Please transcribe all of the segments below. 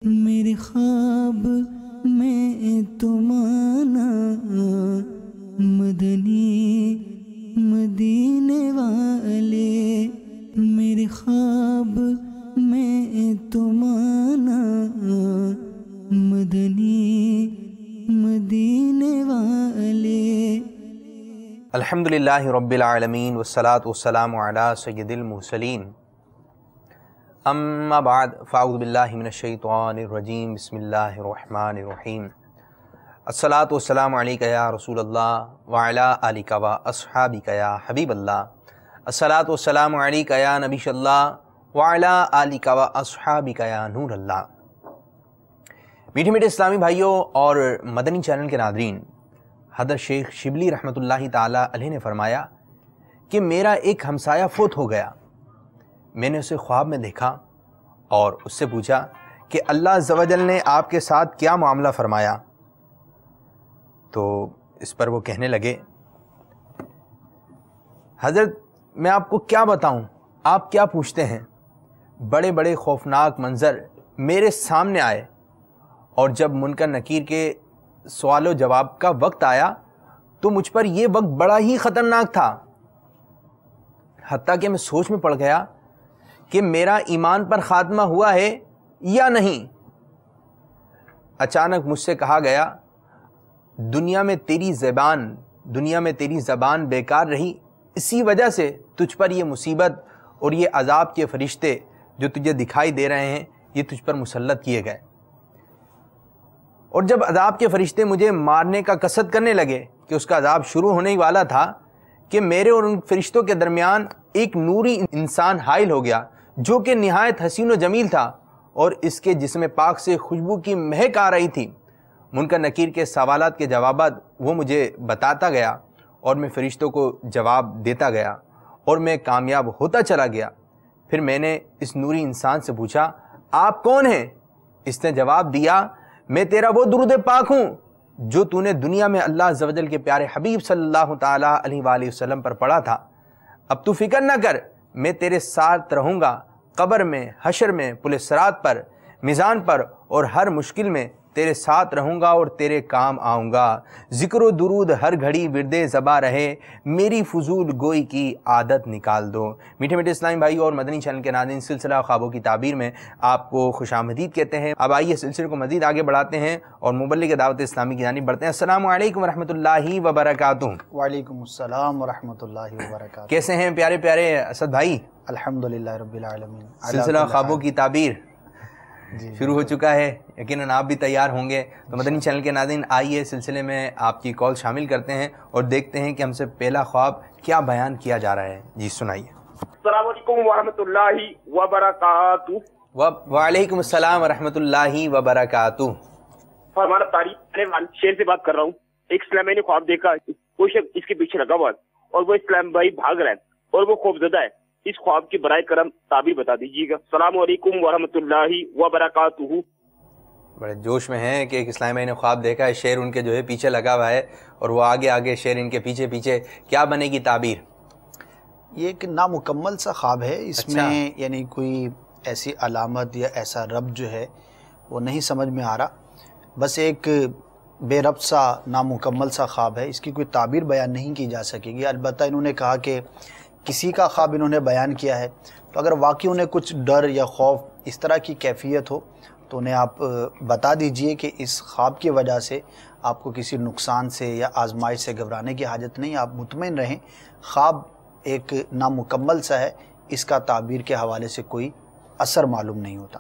میرے خواب میں تم آنا مدنی مدینے والے، میرے خواب میں تم آنا مدنی مدینے والے۔ الحمدللہ رب العالمین والصلاة والسلام علی سید المرسلین، اما بعد فاعوذ باللہ من الشیطان الرجیم، بسم اللہ الرحمن الرحیم۔ الصلاۃ والسلام علیک یا رسول اللہ وعلی آلک و اصحابک یا حبیب اللہ، الصلاۃ والسلام علیک یا نبی اللہ وعلی آلک و اصحابک یا نور اللہ۔ میٹھے میٹھے اسلامی بھائیوں اور مدنی چینل کے ناظرین، حضرت شیخ شبلی رحمۃ اللہ تعالی علیہ نے فرمایا کہ میرا ایک ہمسایہ فوت ہو گیا۔ میں نے اسے خواب میں دیکھا اور اس سے پوچھا کہ اللہ عز و جل نے آپ کے ساتھ کیا معاملہ فرمایا؟ تو اس پر وہ کہنے لگے، حضرت میں آپ کو کیا بتاؤں، آپ کیا پوچھتے ہیں؟ بڑے بڑے خوفناک منظر میرے سامنے آئے، اور جب منکر نکیر کے سوال و جواب کا وقت آیا تو مجھ پر یہ وقت بڑا ہی خطرناک تھا، حتیٰ کہ میں سوچ میں پڑ گیا کہ میرا ایمان پر خاتمہ ہوا ہے یا نہیں۔ اچانک مجھ سے کہا گیا، دنیا میں تیری زبان بیکار رہی، اسی وجہ سے تجھ پر یہ مصیبت اور یہ عذاب کے فرشتے جو تجھے دکھائی دے رہے ہیں یہ تجھ پر مسلط کیے گئے۔ اور جب عذاب کے فرشتے مجھے مارنے کا قصد کرنے لگے کہ اس کا عذاب شروع ہونے ہی والا تھا، کہ میرے اور ان فرشتوں کے درمیان ایک نوری انسان حائل ہو گیا جو کہ نہایت حسین و جمیل تھا، اور اس کے جسم پاک سے خوشبو کی مہک آ رہی تھی۔ منکر نکیر کے سوالات کے جوابات وہ مجھے بتاتا گیا اور میں فرشتوں کو جواب دیتا گیا اور میں کامیاب ہوتا چلا گیا۔ پھر میں نے اس نوری انسان سے پوچھا، آپ کون ہیں؟ اس نے جواب دیا، میں تیرا وہ درود پاک ہوں جو تو نے دنیا میں اللہ عز و جل کے پیارے حبیب صلی اللہ تعالیٰ علیہ وآلہ وسلم پر پڑھا تھا۔ اب تو فکر نہ کر، میں تیرے ساتھ رہوں گا، قبر میں، حشر میں، پل صراط پر، میزان پر، اور ہر مشکل میں تیرے ساتھ رہوں گا اور تیرے کام آؤں گا۔ ذکر و درود ہر گھڑی ورد زباں رہے، میری فضول گوئی کی عادت نکال دو۔ میٹھے میٹھے اسلامی بھائی اور مدنی چینل کے ناظرین، سلسلہ خوابوں کی تعبیر میں آپ کو خوش آمدید کہتے ہیں۔ اب آئیے سلسلے کو مزید آگے بڑھاتے ہیں اور مبلغ دعوت اسلامی کی جانب بڑھتے ہیں۔ السلام علیکم ورحمۃ اللہ وبرکاتہ۔ وعلیکم السلام ورحمۃ اللہ وبرکاتہ۔ کیسے ہیں پیارے پیارے اسد بھائی؟ الحمدللہ رب العالمین۔ سلسلہ خوابوں کی تعبیر جی شروع ہو چکا ہے، یقیناً آپ بھی تیار ہوں گے۔ تو مدنی چینل کے ناظرین، آئیے سلسلے میں آپ کی کال شامل کرتے ہیں اور دیکھتے ہیں کہ ہم سے پہلا خواب کیا بیان کیا جا رہا ہے۔ جی سنائیے۔ السلام علیکم ورحمۃ اللہ وبرکاتہ۔ وعلیکم السلام ورحمۃ اللہ وبرکاتہ۔ ہمارا تاریخ شیر سے بات کر رہا ہوں۔ ایک اسلام نے خواب دیکھا، کوئی شخص اس کے پیچھے لگا ہوا اور وہ اسلام بھائی بھاگ رہا ہے اور وہ خوف زدہ ہے۔ اس خواب کی برائے کرم تعبیر بتا دیجیے گا۔ السلام علیکم ورحمۃ اللہ وبرکاتہ۔ بڑے جوش میں ہیں کہ ایک اسلامی بھائی نے خواب دیکھا ہے، شیر ان کے جو ہے پیچھے لگا ہوا ہے اور وہ آگے آگے، شیر ان کے پیچھے پیچھے، کیا بنے گی تعبیر؟ یہ ایک نامکمل سا خواب ہے، اس اچھا۔ میں یعنی کوئی ایسی علامت یا ایسا ربط جو ہے وہ نہیں سمجھ میں آ رہا، بس ایک بے ربط سا نامکمل سا خواب ہے، اس کی کوئی تعبیر بیان نہیں کی جا سکے گی۔ البتہ انہوں نے کہا کہ کسی کا خواب انہوں نے بیان کیا ہے، تو اگر واقعی انہیں کچھ ڈر یا خوف اس طرح کی کیفیت ہو تو انہیں آپ بتا دیجئے کہ اس خواب کی وجہ سے آپ کو کسی نقصان سے یا آزمائش سے گھبرانے کی حاجت نہیں، آپ مطمئن رہیں، خواب ایک نامکمل سا ہے، اس کا تعبیر کے حوالے سے کوئی اثر معلوم نہیں ہوتا۔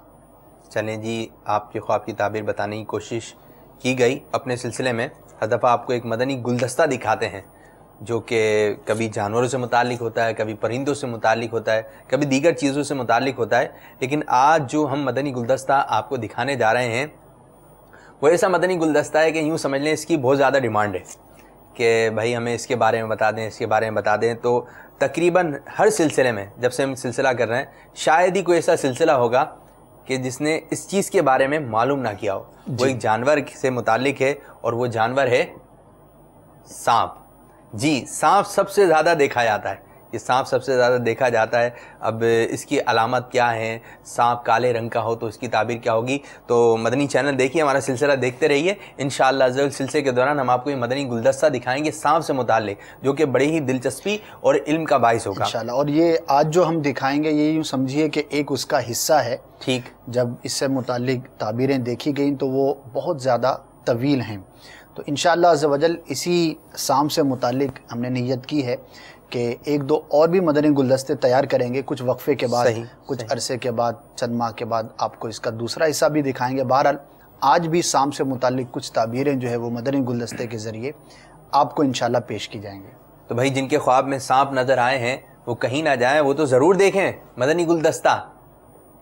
چلیں جی، آپ کے خواب کی تعبیر بتانے کی کوشش کی گئی۔ اپنے سلسلے میں ہر دفعہ آپ کو ایک مدنی گلدستہ دکھاتے ہیں جو کہ کبھی جانوروں سے متعلق ہوتا ہے، کبھی پرندوں سے متعلق ہوتا ہے، کبھی دیگر چیزوں سے متعلق ہوتا ہے، لیکن آج جو ہم مدنی گلدستہ آپ کو دکھانے جا رہے ہیں وہ ایسا مدنی گلدستہ ہے کہ یوں سمجھ لیں اس کی بہت زیادہ ڈیمانڈ ہے کہ بھائی ہمیں اس کے بارے میں بتا دیں، اس کے بارے میں بتا دیں۔ تو تقریباً ہر سلسلے میں جب سے ہم سلسلہ کر رہے ہیں شاید ہی کوئی ایسا سلسلہ ہوگا کہ جس نے اس چیز کے بارے میں معلوم نہ کیا ہو۔ وہ ایک جانور سے متعلق ہے اور وہ جانور ہے سانپ۔ جی، سانپ سب سے زیادہ دیکھا جاتا ہے، یہ سانپ سب سے زیادہ دیکھا جاتا ہے. اب اس کی علامت کیا ہیں, سانپ کالے رنگ کا ہو تو اس کی تعبیر کیا ہوگی؟ تو مدنی چینل دیکھیے, ہمارا سلسلہ دیکھتے رہیے. انشاءاللہ سلسلے کے دوران ہم آپ کو یہ مدنی گلدستہ دکھائیں گے سانپ سے متعلق, جو کہ بڑی ہی دلچسپی اور علم کا باعث ہوگا انشاءاللہ. اور یہ آج جو ہم دکھائیں گے یہ یوں سمجھیے کہ ایک اس کا حصہ ہے. ٹھیک, جب اس سے متعلق تعبیریں دیکھی گئیں تو وہ بہت زیادہ طویل ہیں. تو انشاءاللہ عز و جل اسی سانپ سے متعلق ہم نے نیت کی ہے کہ ایک دو اور بھی مدنی گلدستے تیار کریں گے کچھ وقفے کے بعد, کچھ عرصے کے بعد, چند ماہ کے بعد آپ کو اس کا دوسرا حصہ بھی دکھائیں گے. بہرحال آج بھی سانپ سے متعلق کچھ تعبیریں جو ہے وہ مدنی گلدستے کے ذریعے آپ کو انشاءاللہ پیش کی جائیں گے. تو بھائی جن کے خواب میں سانپ نظر آئے ہیں وہ کہیں نہ جائیں, وہ تو ضرور دیکھیں مدنی گلدستہ,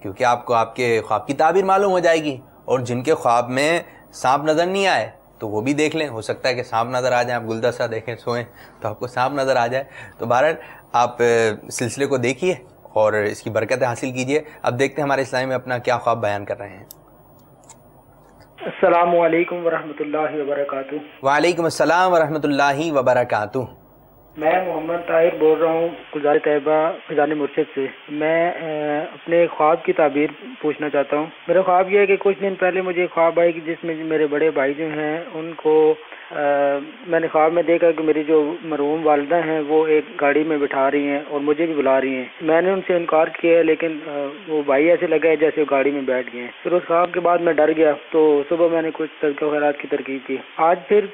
کیونکہ آپ کو آپ کے خواب کی تعبیر معلوم ہو جائے گی. اور جن کے خواب میں سانپ نظر نہیں آئے تو وہ بھی دیکھ لیں, ہو سکتا ہے کہ سانپ نظر آ جائیں, آپ گلدستہ دیکھیں سوئیں تو آپ کو سانپ نظر آ جائے. تو بہرحال آپ سلسلے کو دیکھیے اور اس کی برکتیں حاصل کیجیے. اب دیکھتے ہیں ہمارے اسلامی میں اپنا کیا خواب بیان کر رہے ہیں. السلام علیکم ورحمۃ اللہ وبرکاتہ. وعلیکم السلام ورحمۃ اللہ وبرکاتہ. میں محمد طاہر بول رہا ہوں گلزار طیبہ فیضان مرشد سے. میں اپنے خواب کی تعبیر پوچھنا چاہتا ہوں. میرا خواب یہ ہے کہ کچھ دن پہلے مجھے خواب آئی کہ جس میں میرے بڑے بھائی جو ہیں ان کو میں نے خواب میں دیکھا کہ میری جو مرحوم والدہ ہیں وہ ایک گاڑی میں بٹھا رہی ہیں اور مجھے بھی بلا رہی ہیں. میں نے ان سے انکار کیا ہے لیکن وہ بھائی ایسے لگا ہے جیسے وہ گاڑی میں بیٹھ گئے ہیں. پھر اس خواب کے بعد میں ڈر گیا تو صبح میں نے کچھ صدقہ خیرات کی ترغیب کی. آج پھر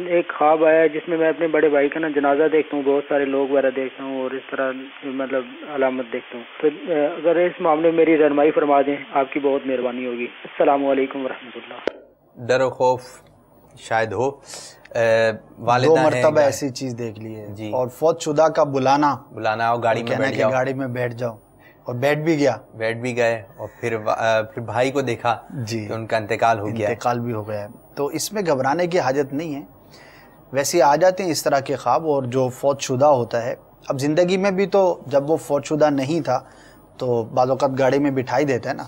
ایک خواب آیا جس میں اپنے بڑے بھائی کا جنازہ دیکھتا ہوں, بہت سارے لوگ وغیرہ دیکھتا ہوں اور اس طرح مطلب علامت دیکھتا ہوں. تو اگر اس معاملے میں میری رہنمائی فرما دیں آپ کی بہت مہربانی ہوگی. السلام علیکم ورحمۃ اللہ. ڈر و خوف شاید ہو, دو مرتبہ ایسی چیز دیکھ لی ہے جی, اور فوت شدہ کا بلانا اور گاڑی میں بیٹھ جاؤ, گاڑی میں بیٹھ جاؤ, اور بیٹھ بھی گئے اور پھر بھائی کو دیکھا جی کہ ان کا انتقال ہو گیا, انتقال بھی ہو گیا ہے. تو اس میں گھبرانے کی حاجت نہیں ہے. ویسے آ جاتے ہیں اس طرح کے خواب, اور جو فوت شدہ ہوتا ہے, اب زندگی میں بھی تو جب وہ فوت شدہ نہیں تھا تو بعض اوقات گاڑی میں بٹھائی دیتے ہیں نا,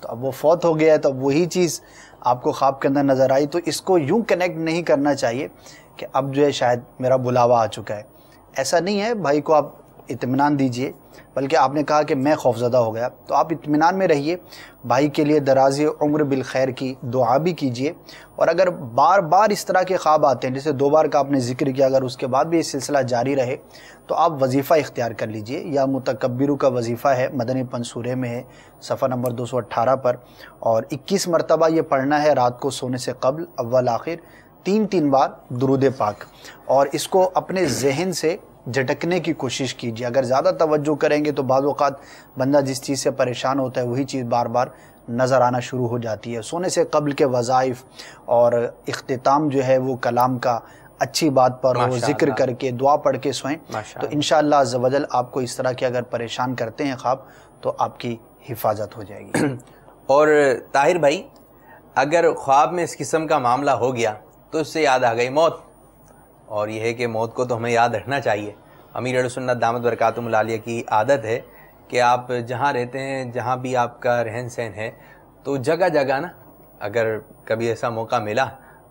تو اب وہ فوت ہو گیا ہے تو اب وہی چیز آپ کو خواب کے اندر نظر آئی. تو اس کو یوں کنیکٹ نہیں کرنا چاہیے کہ اب جو ہے شاید میرا بلاوا آ چکا ہے. ایسا نہیں ہے, بھائی کو آپ اطمینان دیجئے, بلکہ آپ نے کہا کہ میں خوفزدہ ہو گیا تو آپ اطمینان میں رہیے. بھائی کے لیے دراز عمر بالخیر کی دعا بھی کیجئے. اور اگر بار بار اس طرح کے خواب آتے ہیں, جیسے 2 بار کا آپ نے ذکر کیا, اگر اس کے بعد بھی یہ سلسلہ جاری رہے تو آپ وظیفہ اختیار کر لیجئے. یا متکبرو کا وظیفہ ہے, مدنی پن سورہ میں ہے, صفحہ نمبر 218 پر, اور 21 مرتبہ یہ پڑھنا ہے رات کو سونے سے قبل, اول آخر 3 بار درود پاک. اور اس کو اپنے ذہن سے جھٹکنے کی کوشش کیجیے. اگر زیادہ توجہ کریں گے تو بعض اوقات بندہ جس چیز سے پریشان ہوتا ہے وہی چیز بار بار نظر آنا شروع ہو جاتی ہے. سونے سے قبل کے وظائف اور اختتام جو ہے وہ کلام کا اچھی بات پر ہو, ذکر کر کے دعا پڑھ کے سوئیں تو انشاءاللہ عز و جل آپ کو اس طرح کے اگر پریشان کرتے ہیں خواب تو آپ کی حفاظت ہو جائے گی. اور طاہر بھائی, اگر خواب میں اس قسم کا معاملہ ہو گیا تو اس سے یاد آ گئی موت, اور یہ ہے کہ موت کو تو ہمیں یاد رکھنا چاہیے. امیر اہل سنت دامت برکاتہم العالیہ کی عادت ہے کہ آپ جہاں رہتے ہیں, جہاں بھی آپ کا رہن سہن ہے, تو جگہ جگہ نا, اگر کبھی ایسا موقع ملا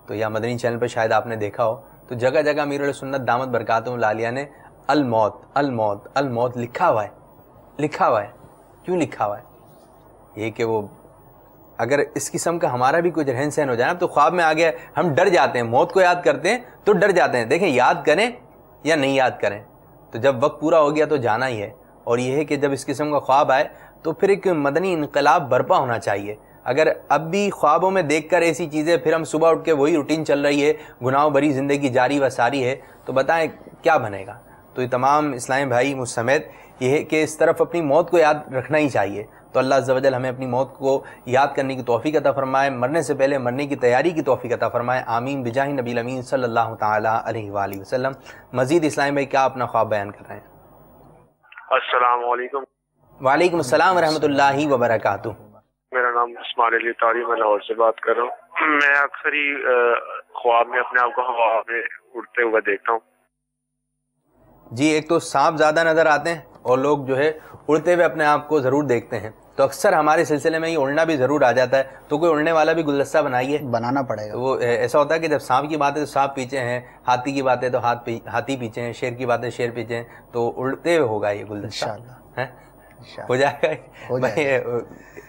تو یا مدنی چینل پہ شاید آپ نے دیکھا ہو, تو جگہ جگہ امیر اہل سنت دامت برکاتہم العالیہ نے الموت الموت الموت لکھا ہوا ہے. کیوں لکھا ہوا ہے؟ یہ کہ وہ اگر اس قسم کا ہمارا بھی کچھ رہن سہن ہو جائے نا تو خواب میں آ گیا, ہم ڈر جاتے ہیں, موت کو یاد کرتے ہیں تو ڈر جاتے ہیں. دیکھیں, یاد کریں یا نہیں یاد کریں, تو جب وقت پورا ہو گیا تو جانا ہی ہے. اور یہ ہے کہ جب اس قسم کا خواب آئے تو پھر ایک مدنی انقلاب برپا ہونا چاہیے. اگر اب بھی خوابوں میں دیکھ کر ایسی چیزیں پھر ہم صبح اٹھ کے وہی روٹین چل رہی ہے, گناہوں بھری زندگی جاری و ساری ہے, تو بتائیں کیا بنے گا. تو یہ تمام اسلامی بھائی مجھ سمیت یہ ہے کہ اس طرف اپنی موت کو یاد رکھنا ہی چاہیے. تو اللہ عز و جل ہمیں اپنی موت کو یاد کرنے کی توفیق عطا فرمائے, مرنے سے پہلے مرنے کی تیاری کی توفیق عطا فرمائے. آمین بجاہ نبی الامین صلی اللہ تعالیٰ علیہ وآلہ وسلم. مزید اسلام بھائی کیا اپنا خواب بیان کر رہے ہیں؟ السلام علیکم. وعلیکم السلام ورحمۃ اللہ وبرکاتہ. میرا نام عثمان علی طاری, میں لاہور سے بات کر رہا ہوں. میں اکثر ہی خواب میں اپنے آپ کو ہوا میں اڑتے ہوئے دیکھتا ہوں. جی, ایک تو سانپ زیادہ نظر آتے ہیں اور لوگ جو ہے اڑتے ہوئے اپنے آپ کو ضرور دیکھتے ہیں. تو تو اکثر ہمارے سلسلے میں یہ اڑنا بھی ضرور آ جاتا ہے، تو کوئی اڑنے والا بھی گلدستہ بنائیے، بنانا پڑے گا۔ وہ ایسا ہوتا ہے کہ جب سانپ کی بات ہے تو سانپ پیچھے ہیں، ہاتھی کی بات ہے تو ہاتھی پیچھے ہیں، شیر کی بات ہے شیر پیچھے ہیں، تو اڑتے ہوئے ہوگا یہ گلدستہ، ہو جائے گا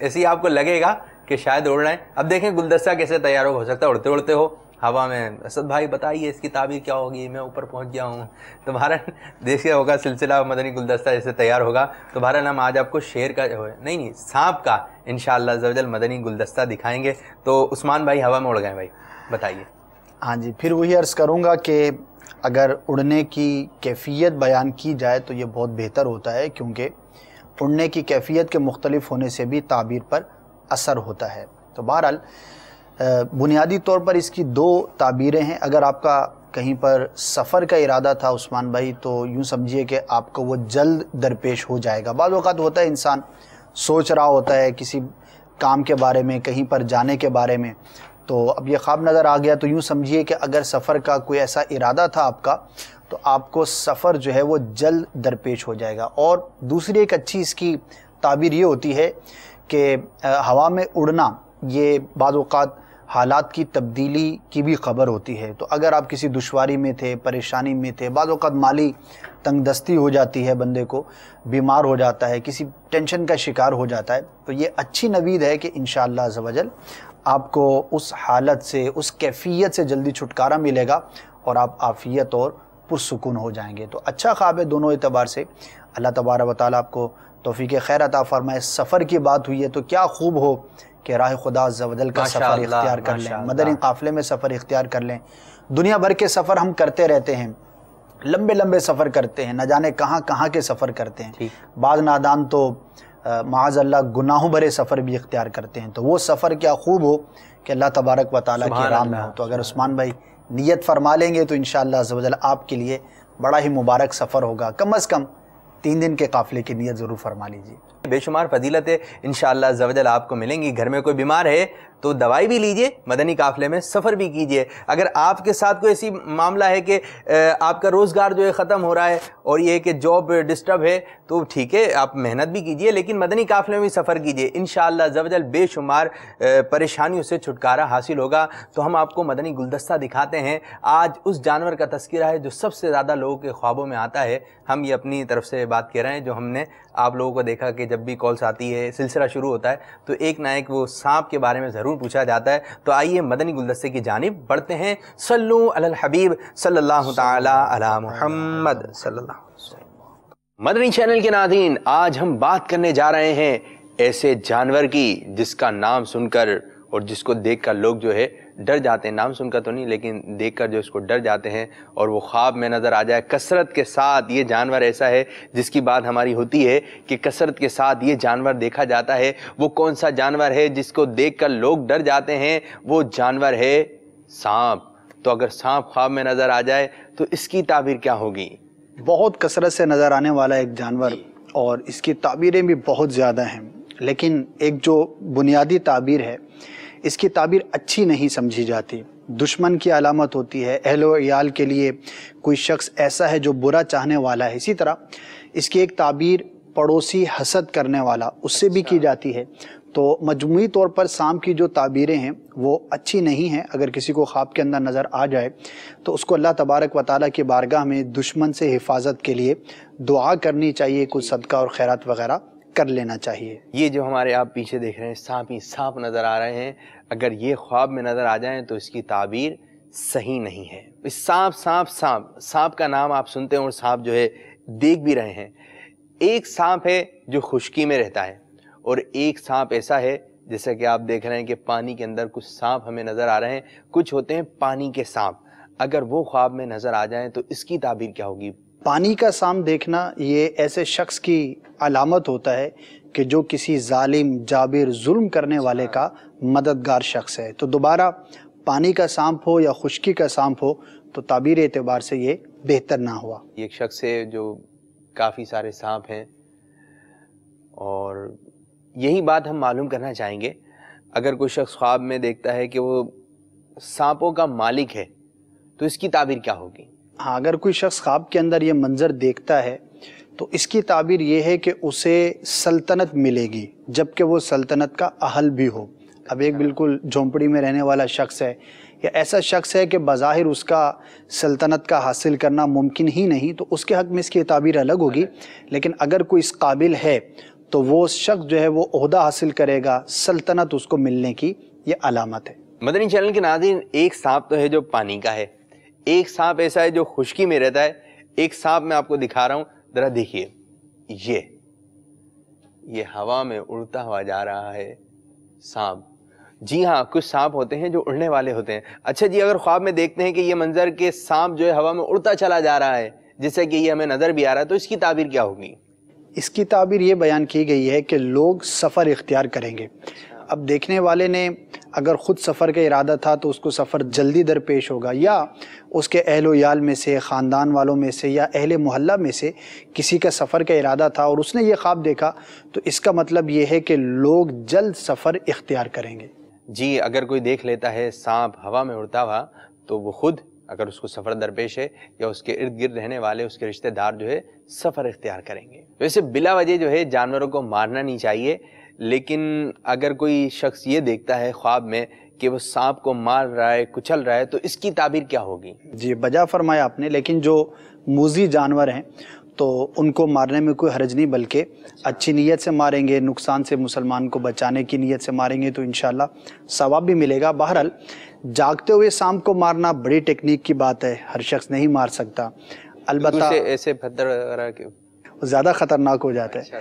ایسے ہی آپ کو لگے گا کہ شاید اڑ رہے ہیں۔ اب دیکھیں گلدستہ کیسے تیار ہو سکتا ہے اڑتے اڑتے ہو ہوا میں۔ اسد بھائی بتائیے اس کی تعبیر کیا ہوگی، میں اوپر پہنچ گیا ہوں۔ تمہارا دیکھیے ہوگا سلسلہ مدنی گلدستہ جیسے تیار ہوگا، تو بہرحال ہم آج آپ کو شیر کا نہیں سانپ کا انشاءاللہ عز و جل مدنی گلدستہ دکھائیں گے۔ تو عثمان بھائی ہوا میں اڑ گئے، بھائی بتائیے۔ ہاں جی، پھر وہی عرض کروں گا کہ اگر اڑنے کی کیفیت بیان کی جائے تو یہ بہت بہتر ہوتا ہے، کیونکہ اڑنے کی کیفیت کے مختلف ہونے سے بھی تعبیر پر اثر ہوتا ہے۔ تو بہرحال بنیادی طور پر اس کی دو تعبیریں ہیں۔ اگر آپ کا کہیں پر سفر کا ارادہ تھا عثمان بھائی، تو یوں سمجھیے کہ آپ کو وہ جلد درپیش ہو جائے گا۔ بعض اوقات ہوتا ہے انسان سوچ رہا ہوتا ہے کسی کام کے بارے میں، کہیں پر جانے کے بارے میں، تو اب یہ خواب نظر آ گیا، تو یوں سمجھیے کہ اگر سفر کا کوئی ایسا ارادہ تھا آپ کا، تو آپ کو سفر جو ہے وہ جلد درپیش ہو جائے گا۔ اور دوسری ایک اچھی اس کی تعبیر یہ ہوتی ہے کہ ہوا میں اڑنا یہ بعض اوقات حالات کی تبدیلی کی بھی خبر ہوتی ہے۔ تو اگر آپ کسی دشواری میں تھے، پریشانی میں تھے، بعض اوقات مالی تنگ دستی ہو جاتی ہے، بندے کو بیمار ہو جاتا ہے، کسی ٹینشن کا شکار ہو جاتا ہے، تو یہ اچھی نوید ہے کہ انشاءاللہ عز و جل آپ کو اس حالت سے، اس کیفیت سے جلدی چھٹکارا ملے گا اور آپ عافیت اور پرسکون ہو جائیں گے۔ تو اچھا خواب ہے دونوں اعتبار سے۔ اللہ تبارک و تعالیٰ آپ کو توفیق خیر عطا فرمائے۔ سفر کی بات ہوئی ہے تو کیا خوب ہو کہ راہ خدا عز و جل کا سفر اختیار کر لیں، مدنی قافلے میں سفر اختیار کر لیں۔ دنیا بھر کے سفر ہم کرتے رہتے ہیں، لمبے لمبے سفر کرتے ہیں، نہ جانے کہاں کہاں کے سفر کرتے ہیں۔ بعض نادان تو معاذ اللہ گناہوں بھرے سفر بھی اختیار کرتے ہیں، تو وہ سفر کیا خوب ہو کہ اللہ تبارک و تعالیٰ کی راہ میں ہو۔ تو اگر عثمان بھائی نیت فرما لیں گے تو انشاءاللہ عز و جل آپ کے لیے بڑا ہی مبارک سفر ہوگا۔ کم از کم 3 دن کے قافلے کی نیت ضرور فرما لیجیے۔ بے شمار فضیلتیں انشاءاللہ عز و جل آپ کو ملیں گی۔ گھر میں کوئی بیمار ہے تو دوائی بھی لیجئے، مدنی قافلے میں سفر بھی کیجئے۔ اگر آپ کے ساتھ کوئی ایسی معاملہ ہے کہ آپ کا روزگار جو ہے ختم ہو رہا ہے اور یہ کہ جاب ڈسٹرب ہے، تو ٹھیک ہے آپ محنت بھی کیجئے، لیکن مدنی قافلے میں بھی سفر کیجئے۔ انشاءاللہ عز و جل بے شمار پریشانیوں سے چھٹکارا حاصل ہوگا۔ تو ہم آپ کو مدنی گلدستہ دکھاتے ہیں۔ آج اس جانور کا تذکرہ ہے جو سب سے زیادہ لوگوں کے خوابوں میں آتا ہے۔ ہم یہ اپنی طرف سے بات کہہ رہے ہیں، جو ہم نے آپ لوگوں کو دیکھا کہ جب بھی کالس آتی ہے، سلسلہ شروع ہوتا ہے، تو ایک نہ ایک وہ سانپ کے بارے میں ضرور پوچھا جاتا ہے۔ تو آئیے مدنی گلدستے کی جانب بڑھتے ہیں۔ صلو علی الحبیب صلی اللہ تعالی علی محمد صلی اللہ علیہ وسلم۔ مدنی چینل کے ناظرین، آج ہم بات کرنے جا رہے ہیں ایسے جانور کی جس کا نام سن کر اور جس کو دیکھ کر لوگ جو ہے ڈر جاتے ہیں۔ نام سن کر تو نہیں، لیکن دیکھ کر جو اس کو ڈر جاتے ہیں اور وہ خواب میں نظر آ جائے کثرت کے ساتھ۔ یہ جانور ایسا ہے جس کی بات ہماری ہوتی ہے کہ کثرت کے ساتھ یہ جانور دیکھا جاتا ہے۔ وہ کون سا جانور ہے جس کو دیکھ کر لوگ ڈر جاتے ہیں؟ وہ جانور ہے سانپ۔ تو اگر سانپ خواب میں نظر آ جائے تو اس کی تعبیر کیا ہوگی؟ بہت کثرت سے نظر آنے والا ایک جانور، اور اس کی تعبیریں بھی بہت زیادہ ہیں، لیکن ایک جو بنیادی تعبیر ہے اس کی تعبیر اچھی نہیں سمجھی جاتی۔ دشمن کی علامت ہوتی ہے، اہل و عیال کے لیے کوئی شخص ایسا ہے جو برا چاہنے والا ہے۔ اسی طرح اس کی ایک تعبیر پڑوسی حسد کرنے والا، اس سے بھی کی جاتی ہے۔ تو مجموعی طور پر سانپ کی جو تعبیریں ہیں وہ اچھی نہیں ہیں۔ اگر کسی کو خواب کے اندر نظر آ جائے تو اس کو اللہ تبارک و تعالیٰ کی بارگاہ میں دشمن سے حفاظت کے لیے دعا کرنی چاہیے، کچھ صدقہ اور خیرات وغیرہ کر لینا چاہیے۔ یہ جو ہمارے آپ پیچھے دیکھ رہے ہیں سانپ ہی سانپ نظر آ رہے ہیں، اگر یہ خواب میں نظر آ جائیں تو اس کی تعبیر صحیح نہیں ہے۔ اس سانپ سانپ سانپ سانپ کا نام آپ سنتے ہیں اور سانپ جو ہے دیکھ بھی رہے ہیں۔ ایک سانپ ہے جو خشکی میں رہتا ہے، اور ایک سانپ ایسا ہے جیسا کہ آپ دیکھ رہے ہیں کہ پانی کے اندر کچھ سانپ ہمیں نظر آ رہے ہیں، کچھ ہوتے ہیں پانی کے سانپ۔ اگر وہ خواب میں نظر آ جائیں تو اس کی تعبیر کیا ہوگی؟ پانی کا سانپ دیکھنا یہ ایسے شخص کی علامت ہوتا ہے کہ جو کسی ظالم، جابر، ظلم کرنے والے کا مددگار شخص ہے۔ تو دوبارہ پانی کا سانپ ہو یا خشکی کا سانپ ہو تو تعبیر اعتبار سے یہ بہتر نہ ہوا۔ ایک شخص ہے جو کافی سارے سانپ ہیں، اور یہی بات ہم معلوم کرنا چاہیں گے۔ اگر کوئی شخص خواب میں دیکھتا ہے کہ وہ سانپوں کا مالک ہے تو اس کی تعبیر کیا ہوگی؟ ہاں، اگر کوئی شخص خواب کے اندر یہ منظر دیکھتا ہے تو اس کی تعبیر یہ ہے کہ اسے سلطنت ملے گی جبکہ وہ سلطنت کا اہل بھی ہو. اب ایک بالکل جھونپڑی میں رہنے والا شخص ہے یا ایسا شخص ہے کہ بظاہر اس کا سلطنت کا حاصل کرنا ممکن ہی نہیں، تو اس کے حق میں اس کی تعبیر الگ ہوگی. لیکن اگر کوئی اس قابل ہے تو وہ شخص جو ہے وہ عہدہ حاصل کرے گا، سلطنت اس کو ملنے کی یہ علامت ہے. مدنی چینل کے ناظرین، ایک سانپ تو ہے جو پانی کا ہے، ایک سانپ ایسا ہے جو خشکی میں رہتا ہے. ایک سانپ میں آپ کو دکھا رہا ہوں، ذرا دیکھیے، یہ ہوا میں اڑتا ہوا جا رہا ہے سانپ. جی ہاں، کچھ سانپ ہوتے ہیں جو اڑنے والے ہوتے ہیں. اچھا جی، اگر خواب میں دیکھتے ہیں کہ یہ منظر کہ سانپ جو ہے ہوا میں اڑتا چلا جا رہا ہے، جس سے کہ یہ ہمیں نظر بھی آ رہا ہے، تو اس کی تعبیر کیا ہوگی؟ اس کی تعبیر یہ بیان کی گئی ہے کہ لوگ سفر اختیار کریں گے. اب دیکھنے والے نے اگر خود سفر کا ارادہ تھا تو اس کو سفر جلدی درپیش ہوگا، یا اس کے اہل و عیال میں سے، خاندان والوں میں سے یا اہل محلہ میں سے کسی کا سفر کا ارادہ تھا اور اس نے یہ خواب دیکھا، تو اس کا مطلب یہ ہے کہ لوگ جلد سفر اختیار کریں گے. جی، اگر کوئی دیکھ لیتا ہے سانپ ہوا میں اڑتا ہوا تو وہ خود، اگر اس کو سفر درپیش ہے یا اس کے ارد گرد رہنے والے اس کے رشتہ دار جو ہے سفر اختیار کریں گے. ویسے بلا وجہ جو ہے جانوروں کو مارنا نہیں چاہیے، لیکن اگر کوئی شخص یہ دیکھتا ہے خواب میں کہ وہ سانپ کو مار رہا ہے، کچل رہا ہے، تو اس کی تعبیر کیا ہوگی؟ جی، بجا فرمایا آپ نے. لیکن جو موذی جانور ہیں تو ان کو مارنے میں کوئی حرج نہیں، بلکہ اچھی نیت سے ماریں گے، نقصان سے مسلمان کو بچانے کی نیت سے ماریں گے تو انشاءاللہ ثواب بھی ملے گا. بہرحال جاگتے ہوئے سانپ کو مارنا بڑی ٹیکنیک کی بات ہے، ہر شخص نہیں مار سکتا. البتہ ایسے پتھر وغیرہ کے زیادہ خطرناک ہو جاتا ہے.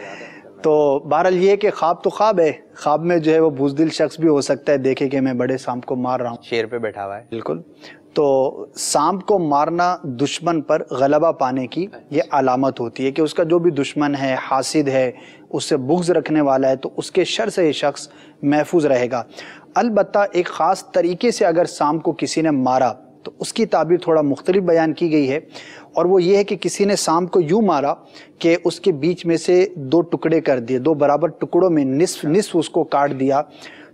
تو بہرحال یہ کہ خواب تو خواب ہے، خواب میں جو ہے وہ بزدل شخص بھی ہو سکتا ہے دیکھے کہ میں بڑے سانپ کو مار رہا ہوں، شیر پہ بیٹھا ہوا ہے. بالکل. تو سانپ کو مارنا دشمن پر غلبہ پانے کی یہ علامت ہوتی ہے کہ اس کا جو بھی دشمن ہے، حاسد ہے، اس سے بغض رکھنے والا ہے، تو اس کے شر سے یہ شخص محفوظ رہے گا. البتہ ایک خاص طریقے سے اگر سانپ کو کسی نے مارا تو اس کی تعبیر تھوڑا مختلف بیان کی گئی ہے، اور وہ یہ ہے کہ کسی نے سانپ کو یوں مارا کہ اس کے بیچ میں سے 2 ٹکڑے کر دیے، 2 برابر ٹکڑوں میں نصف اس کو کاٹ دیا.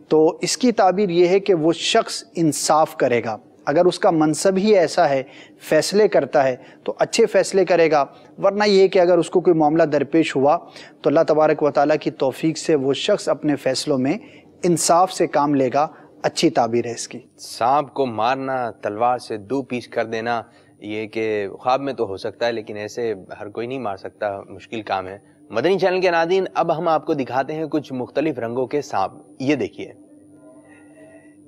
تو اس کی تعبیر یہ ہے کہ وہ شخص انصاف کرے گا. اگر اس کا منصب ہی ایسا ہے، فیصلے کرتا ہے، تو اچھے فیصلے کرے گا. ورنہ یہ کہ اگر اس کو کوئی معاملہ درپیش ہوا تو اللہ تبارک و تعالیٰ کی توفیق سے وہ شخص اپنے فیصلوں میں انصاف سے کام لے گا. اچھی تعبیر ہے اس کی. سانپ کو مارنا، تلوار سے 2 پیس کر دینا، یہ کہ خواب میں تو ہو سکتا ہے لیکن ایسے ہر کوئی نہیں مار سکتا، مشکل کام ہے. مدنی چینل کے ناظرین، اب ہم آپ کو دکھاتے ہیں کچھ مختلف رنگوں کے سانپ. یہ دیکھیے،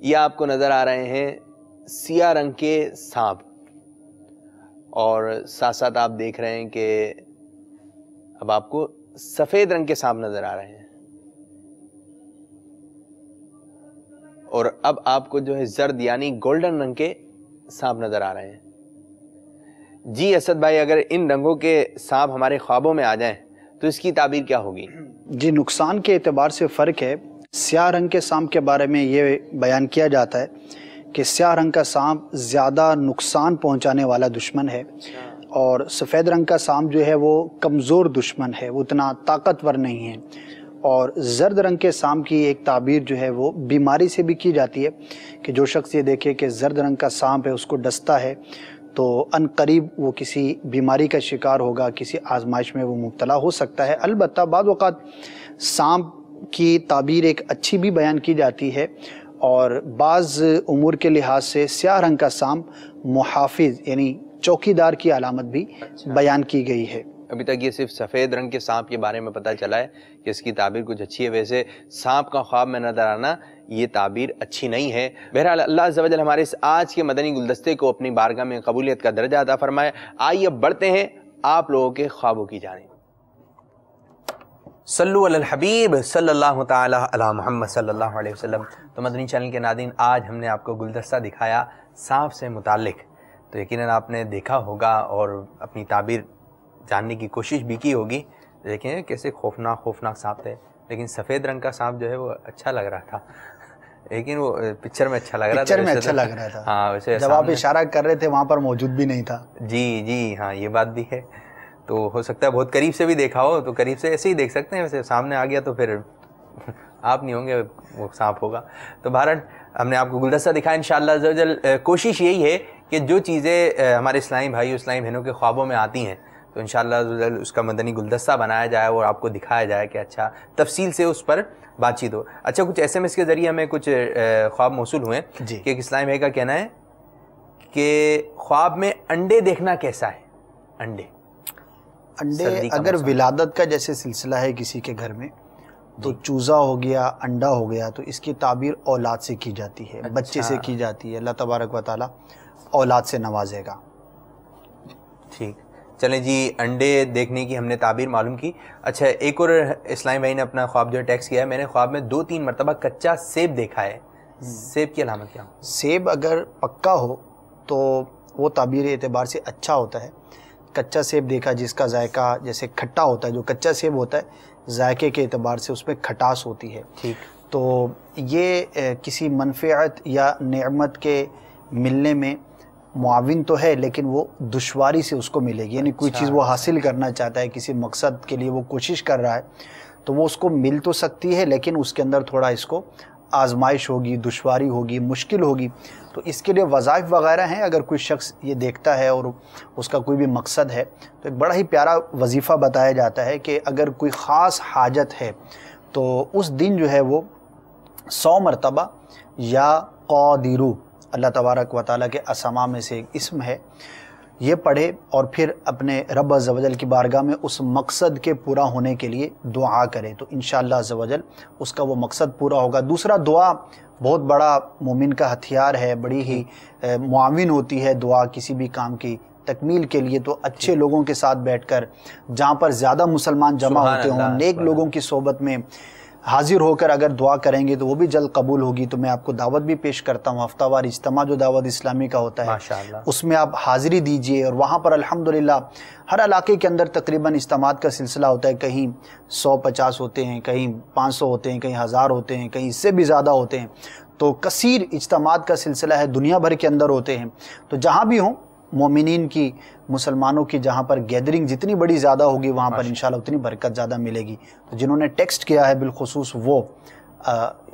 یہ آپ کو نظر آ رہے ہیں سیاہ رنگ کے سانپ، اور ساتھ ساتھ آپ دیکھ رہے ہیں کہ اب آپ کو سفید رنگ کے سانپ نظر آ رہے ہیں، اور اب آپ کو جو ہے زرد یعنی گولڈن رنگ کے سانپ نظر آ رہے ہیں. جی اسد بھائی، اگر ان رنگوں کے سانپ ہمارے خوابوں میں آ جائیں تو اس کی تعبیر کیا ہوگی؟ جی، نقصان کے اعتبار سے فرق ہے. سیاہ رنگ کے سانپ کے بارے میں یہ بیان کیا جاتا ہے کہ سیاہ رنگ کا سانپ زیادہ نقصان پہنچانے والا دشمن ہے، اور سفید رنگ کا سانپ جو ہے وہ کمزور دشمن ہے، وہ اتنا طاقتور نہیں ہے. اور زرد رنگ کے سانپ کی ایک تعبیر جو ہے وہ بیماری سے بھی کی جاتی ہے کہ جو شخص یہ دیکھے کہ زرد رنگ کا سانپ ہے، اس کو ڈستا ہے، تو ان قریب وہ کسی بیماری کا شکار ہوگا، کسی آزمائش میں وہ مبتلا ہو سکتا ہے. البتہ بعض اوقات سانپ کی تعبیر ایک اچھی بھی بیان کی جاتی ہے، اور بعض امور کے لحاظ سے سیاہ رنگ کا سانپ محافظ یعنی چوکیدار کی علامت بھی بیان کی گئی ہے. ابھی تک یہ صرف سفید رنگ کے سانپ کے بارے میں پتہ چلا ہے کہ اس کی تعبیر کچھ اچھی ہے. ویسے سانپ کا خواب میں نظر آنا یہ تعبیر اچھی نہیں ہے. بہرحال اللہ عز و جل ہمارے اس آج کے مدنی گلدستے کو اپنی بارگاہ میں قبولیت کا درجہ عطا فرمائے. آئیے اب بڑھتے ہیں آپ لوگوں کے خوابوں کی جانب. صلو علی الحبیب صلی اللہ تعالی علی محمد صلی اللہ علیہ وسلم. تو مدنی چینل کے ناظرین، آج ہم نے آپ کو گلدستہ دکھایا سانپ سے متعلق. تو یقیناً آپ نے دیکھا ہوگا اور اپنی تعبیر جاننے کی کوشش بھی کی ہوگی. دیکھیں کیسے خوفناک سانپ تھے، لیکن سفید رنگ کا سانپ جو ہے وہ اچھا لگ رہا تھا، لیکن وہ پکچر میں اچھا لگ رہا تھا. ہاں، ویسے جب آپ اشارہ کر رہے تھے وہاں پر موجود بھی نہیں تھا. جی ہاں، یہ بات بھی ہے. تو ہو سکتا ہے بہت قریب سے بھی دیکھا ہو، تو قریب سے ایسے ہی دیکھ سکتے ہیں، ویسے سامنے آ گیا تو پھر آپ نہیں ہوں گے، وہ سانپ ہوگا. تو بہرحال ہم نے آپ کو گلدستہ دکھایا. انشاءاللہ عز و جل کوشش یہی ہے کہ جو چیزیں ہمارے اسلامی بھائیوں اسلامی بہنوں کے خوابوں میں آتی ہیں تو تو انشاءاللہ اس کا مدنی گلدستہ بنایا جائے اور آپ کو دکھایا جائے کہ اچھا تفصیل سے اس پر بات چیت ہو. اچھا کچھ SMS کے ذریعے ہمیں کچھ خواب موصول ہوئے کہ ایک اسلامی بھائی کا کہنا ہے کہ خواب میں انڈے دیکھنا کیسا ہے. انڈے اگر ولادت کا جیسے سلسلہ ہے کسی کے گھر میں تو چوزا ہو گیا, انڈا ہو گیا, تو اس کی تعبیر اولاد سے کی جاتی ہے, بچے سے کی جاتی ہے. اللہ تبارک و تعالیٰ اولاد سے نوازے گا. ٹھیک, چلیں جی, انڈے دیکھنے کی ہم نے تعبیر معلوم کی. اچھا ایک اور اسلامی بھائی نے اپنا خواب جو ٹیکسٹ کیا ہے, میں نے خواب میں 2-3 مرتبہ کچا سیب دیکھا ہے, سیب کی علامت کیا ہو؟ سیب اگر پکا ہو تو وہ تعبیر اعتبار سے اچھا ہوتا ہے. کچا سیب دیکھا جس کا ذائقہ جیسے کھٹا ہوتا ہے, جو کچا سیب ہوتا ہے ذائقے کے اعتبار سے اس میں کھٹاس ہوتی ہے, ٹھیک, تو یہ کسی منفعت یا نعمت کے ملنے میں معاون تو ہے لیکن وہ دشواری سے اس کو ملے گی. یعنی کوئی چیز وہ حاصل کرنا چاہتا ہے, کسی مقصد کے لیے وہ کوشش کر رہا ہے, تو وہ اس کو مل تو سکتی ہے لیکن اس کے اندر تھوڑا اس کو آزمائش ہوگی, دشواری ہوگی, مشکل ہوگی. تو اس کے لیے وظائف وغیرہ ہیں. اگر کوئی شخص یہ دیکھتا ہے اور اس کا کوئی بھی مقصد ہے تو ایک بڑا ہی پیارا وظیفہ بتایا جاتا ہے کہ اگر کوئی خاص حاجت ہے تو اس دن جو ہے وہ 100 مرتبہ یا قادرو, اللہ تبارک و تعالیٰ کے اسماء میں سے ایک اسم ہے, یہ پڑھے اور پھر اپنے رب عز و جل کی بارگاہ میں اس مقصد کے پورا ہونے کے لیے دعا کرے تو انشاءاللہ عز و جل اس کا وہ مقصد پورا ہوگا. دوسرا, دعا بہت بڑا مومن کا ہتھیار ہے, بڑی ہی معاون ہوتی ہے دعا کسی بھی کام کی تکمیل کے لیے. تو اچھے لوگوں کے ساتھ بیٹھ کر, جہاں پر زیادہ مسلمان جمع ہوتے ہوں, نیک لوگوں کی صحبت میں حاضر ہو کر اگر دعا کریں گے تو وہ بھی جلد قبول ہوگی. تو میں آپ کو دعوت بھی پیش کرتا ہوں, ہفتہ وار اجتماع جو دعوت اسلامی کا ہوتا ہے اس میں آپ حاضری دیجئے, اور وہاں پر الحمدللہ ہر علاقے کے اندر تقریباً اجتماعات کا سلسلہ ہوتا ہے. کہیں 150 ہوتے ہیں, کہیں 500 ہوتے ہیں, کہیں 1000 ہوتے ہیں, کہیں اس سے بھی زیادہ ہوتے ہیں. تو کثیر اجتماعات کا سلسلہ ہے, دنیا بھر کے اندر ہوتے ہیں. تو جہاں بھی ہوں مومنین کی, مسلمانوں کی جہاں پر گیدرنگ جتنی بڑی زیادہ ہوگی وہاں پر انشاءاللہ اتنی برکت زیادہ ملے گی. تو جنہوں نے ٹیکسٹ کیا ہے بالخصوص وہ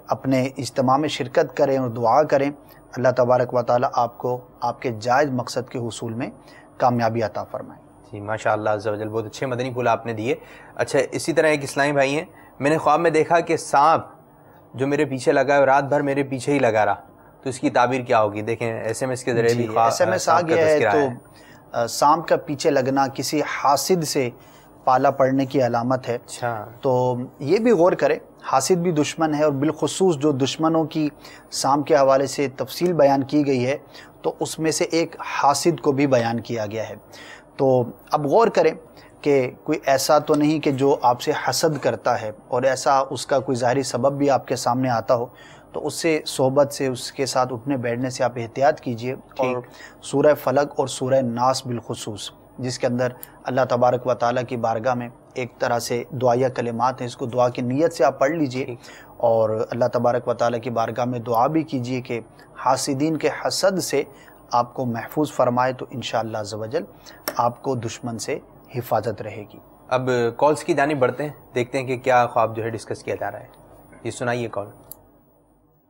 اپنے اجتماع میں شرکت کریں اور دعا کریں. اللہ تبارک و تعالیٰ آپ کو آپ کے جائز مقصد کے حصول میں کامیابی عطا فرمائے. جی ماشاءاللہ عز و جل, بہت اچھے مدنی پھول آپ نے دیے. اچھا اسی طرح ایک اسلامی بھائی ہیں, میں نے خواب میں دیکھا کہ سانپ جو میرے پیچھے لگا ہے رات بھر میرے پیچھے ہی لگا رہا, تو اس کی تعبیر کیا ہوگی؟ دیکھیں SMS کے ذریعے بھی SMS آ گیا ہے. تو سانپ کا پیچھے لگنا کسی حاسد سے پالا پڑنے کی علامت ہے. تو یہ بھی غور کریں, حاسد بھی دشمن ہے, اور بالخصوص جو دشمنوں کی سانپ کے حوالے سے تفصیل بیان کی گئی ہے تو اس میں سے ایک حاسد کو بھی بیان کیا گیا ہے. تو اب غور کریں کہ کوئی ایسا تو نہیں کہ جو آپ سے حسد کرتا ہے, اور ایسا اس کا کوئی ظاہری سبب بھی آپ کے سامنے آتا ہو, تو اس سے صحبت سے, اس کے ساتھ اٹھنے بیٹھنے سے آپ احتیاط کیجئے. اور سورہ فلق اور سورہ ناس بالخصوص, جس کے اندر اللہ تبارک و تعالیٰ کی بارگاہ میں ایک طرح سے دعائیہ کلمات ہیں, اس کو دعا کی نیت سے آپ پڑھ لیجئے, اور اللہ تبارک و تعالیٰ کی بارگاہ میں دعا بھی کیجئے کہ حاسدین کے حسد سے آپ کو محفوظ فرمائے. تو انشاءاللہ عز و جل آپ کو دشمن سے حفاظت رہے گی. اب کالز کی جانب بڑھتے ہیں, دیکھتے ہیں کہ کیا خواب جو ہے ڈسکس کیا جا رہا ہے. یہ سنائیے کال.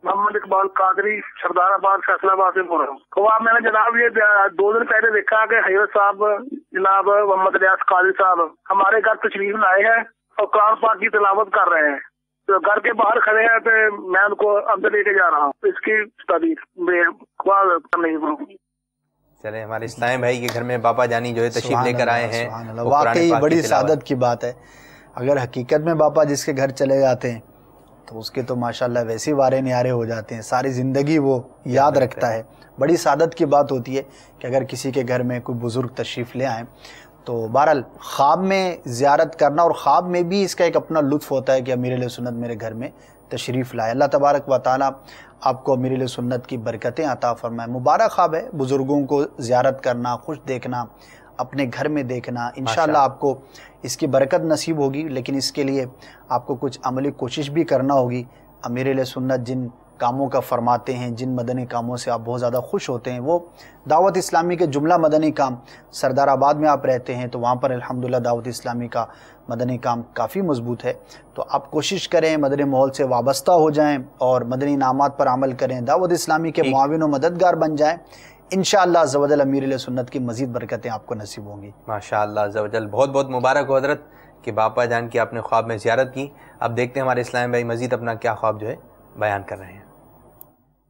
محمد اقبال قادری سردار آباد فیصلہ آباد سے بول رہا ہوں. خواب میں نے جناب یہ 2 دن پہلے دیکھا کہ حضرت صاحب جناب محمد ریاض قادری صاحب ہمارے گھر تشریف لائے ہیں اور قرآن پاک کی تلاوت کر رہے ہیں. تو گھر کے باہر کھڑے ہیں تو میں ان کو اندر لے کے جا رہا ہوں. اس کی تعبیر نہیں. چلے, ہمارے اسلام بھائی کے گھر میں باپا جانی جو ہے تشریف لے کر آئے ہیں, واقعی بڑی سعادت کی بات ہے. اگر حقیقت میں باپا جس کے گھر چلے جاتے ہیں تو اس کے تو ماشاءاللہ ویسے وارے نیارے ہو جاتے ہیں, ساری زندگی وہ یاد رکھتا ہے. بڑی سعادت کی بات ہوتی ہے کہ اگر کسی کے گھر میں کوئی بزرگ تشریف لے آئیں. تو بہرحال خواب میں زیارت کرنا, اور خواب میں بھی اس کا ایک اپنا لطف ہوتا ہے کہ امیر اہل سنت میرے گھر میں تشریف لائے. اللہ تبارک و تعالیٰ آپ کو امیر اہل سنت کی برکتیں عطا فرمائے. مبارک خواب ہے بزرگوں کو زیارت کرنا, خوش دیکھنا, اپنے گھر میں دیکھنا. انشاءاللہ آپ کو اس کی برکت نصیب ہوگی, لیکن اس کے لیے آپ کو کچھ عملی کوشش بھی کرنا ہوگی. امیر اہل سنت جن کاموں کا فرماتے ہیں, جن مدنی کاموں سے آپ بہت زیادہ خوش ہوتے ہیں, وہ دعوت اسلامی کے جملہ مدنی کام. سردار آباد میں آپ رہتے ہیں تو وہاں پر الحمدللہ دعوت اسلامی کا مدنی کام کافی مضبوط ہے. تو آپ کوشش کریں مدنی ماحول سے وابستہ ہو جائیں اور مدنی انعامات پر عمل کریں, دعوت اسلامی کے معاون و مددگار بن جائیں. انشاءاللہ عز و جل امیر علیہ سنت کی مزید برکتیں آپ کو نصیب ہوں گی. ماشاءاللہ عز و جل. بہت بہت مبارک ہو حضرت کہ باپا جان کی آپ نے خواب میں زیارت کی. اب دیکھتے ہیں ہمارے اسلام بھائی مزید اپنا کیا خواب جو ہے بیان کر رہے ہیں.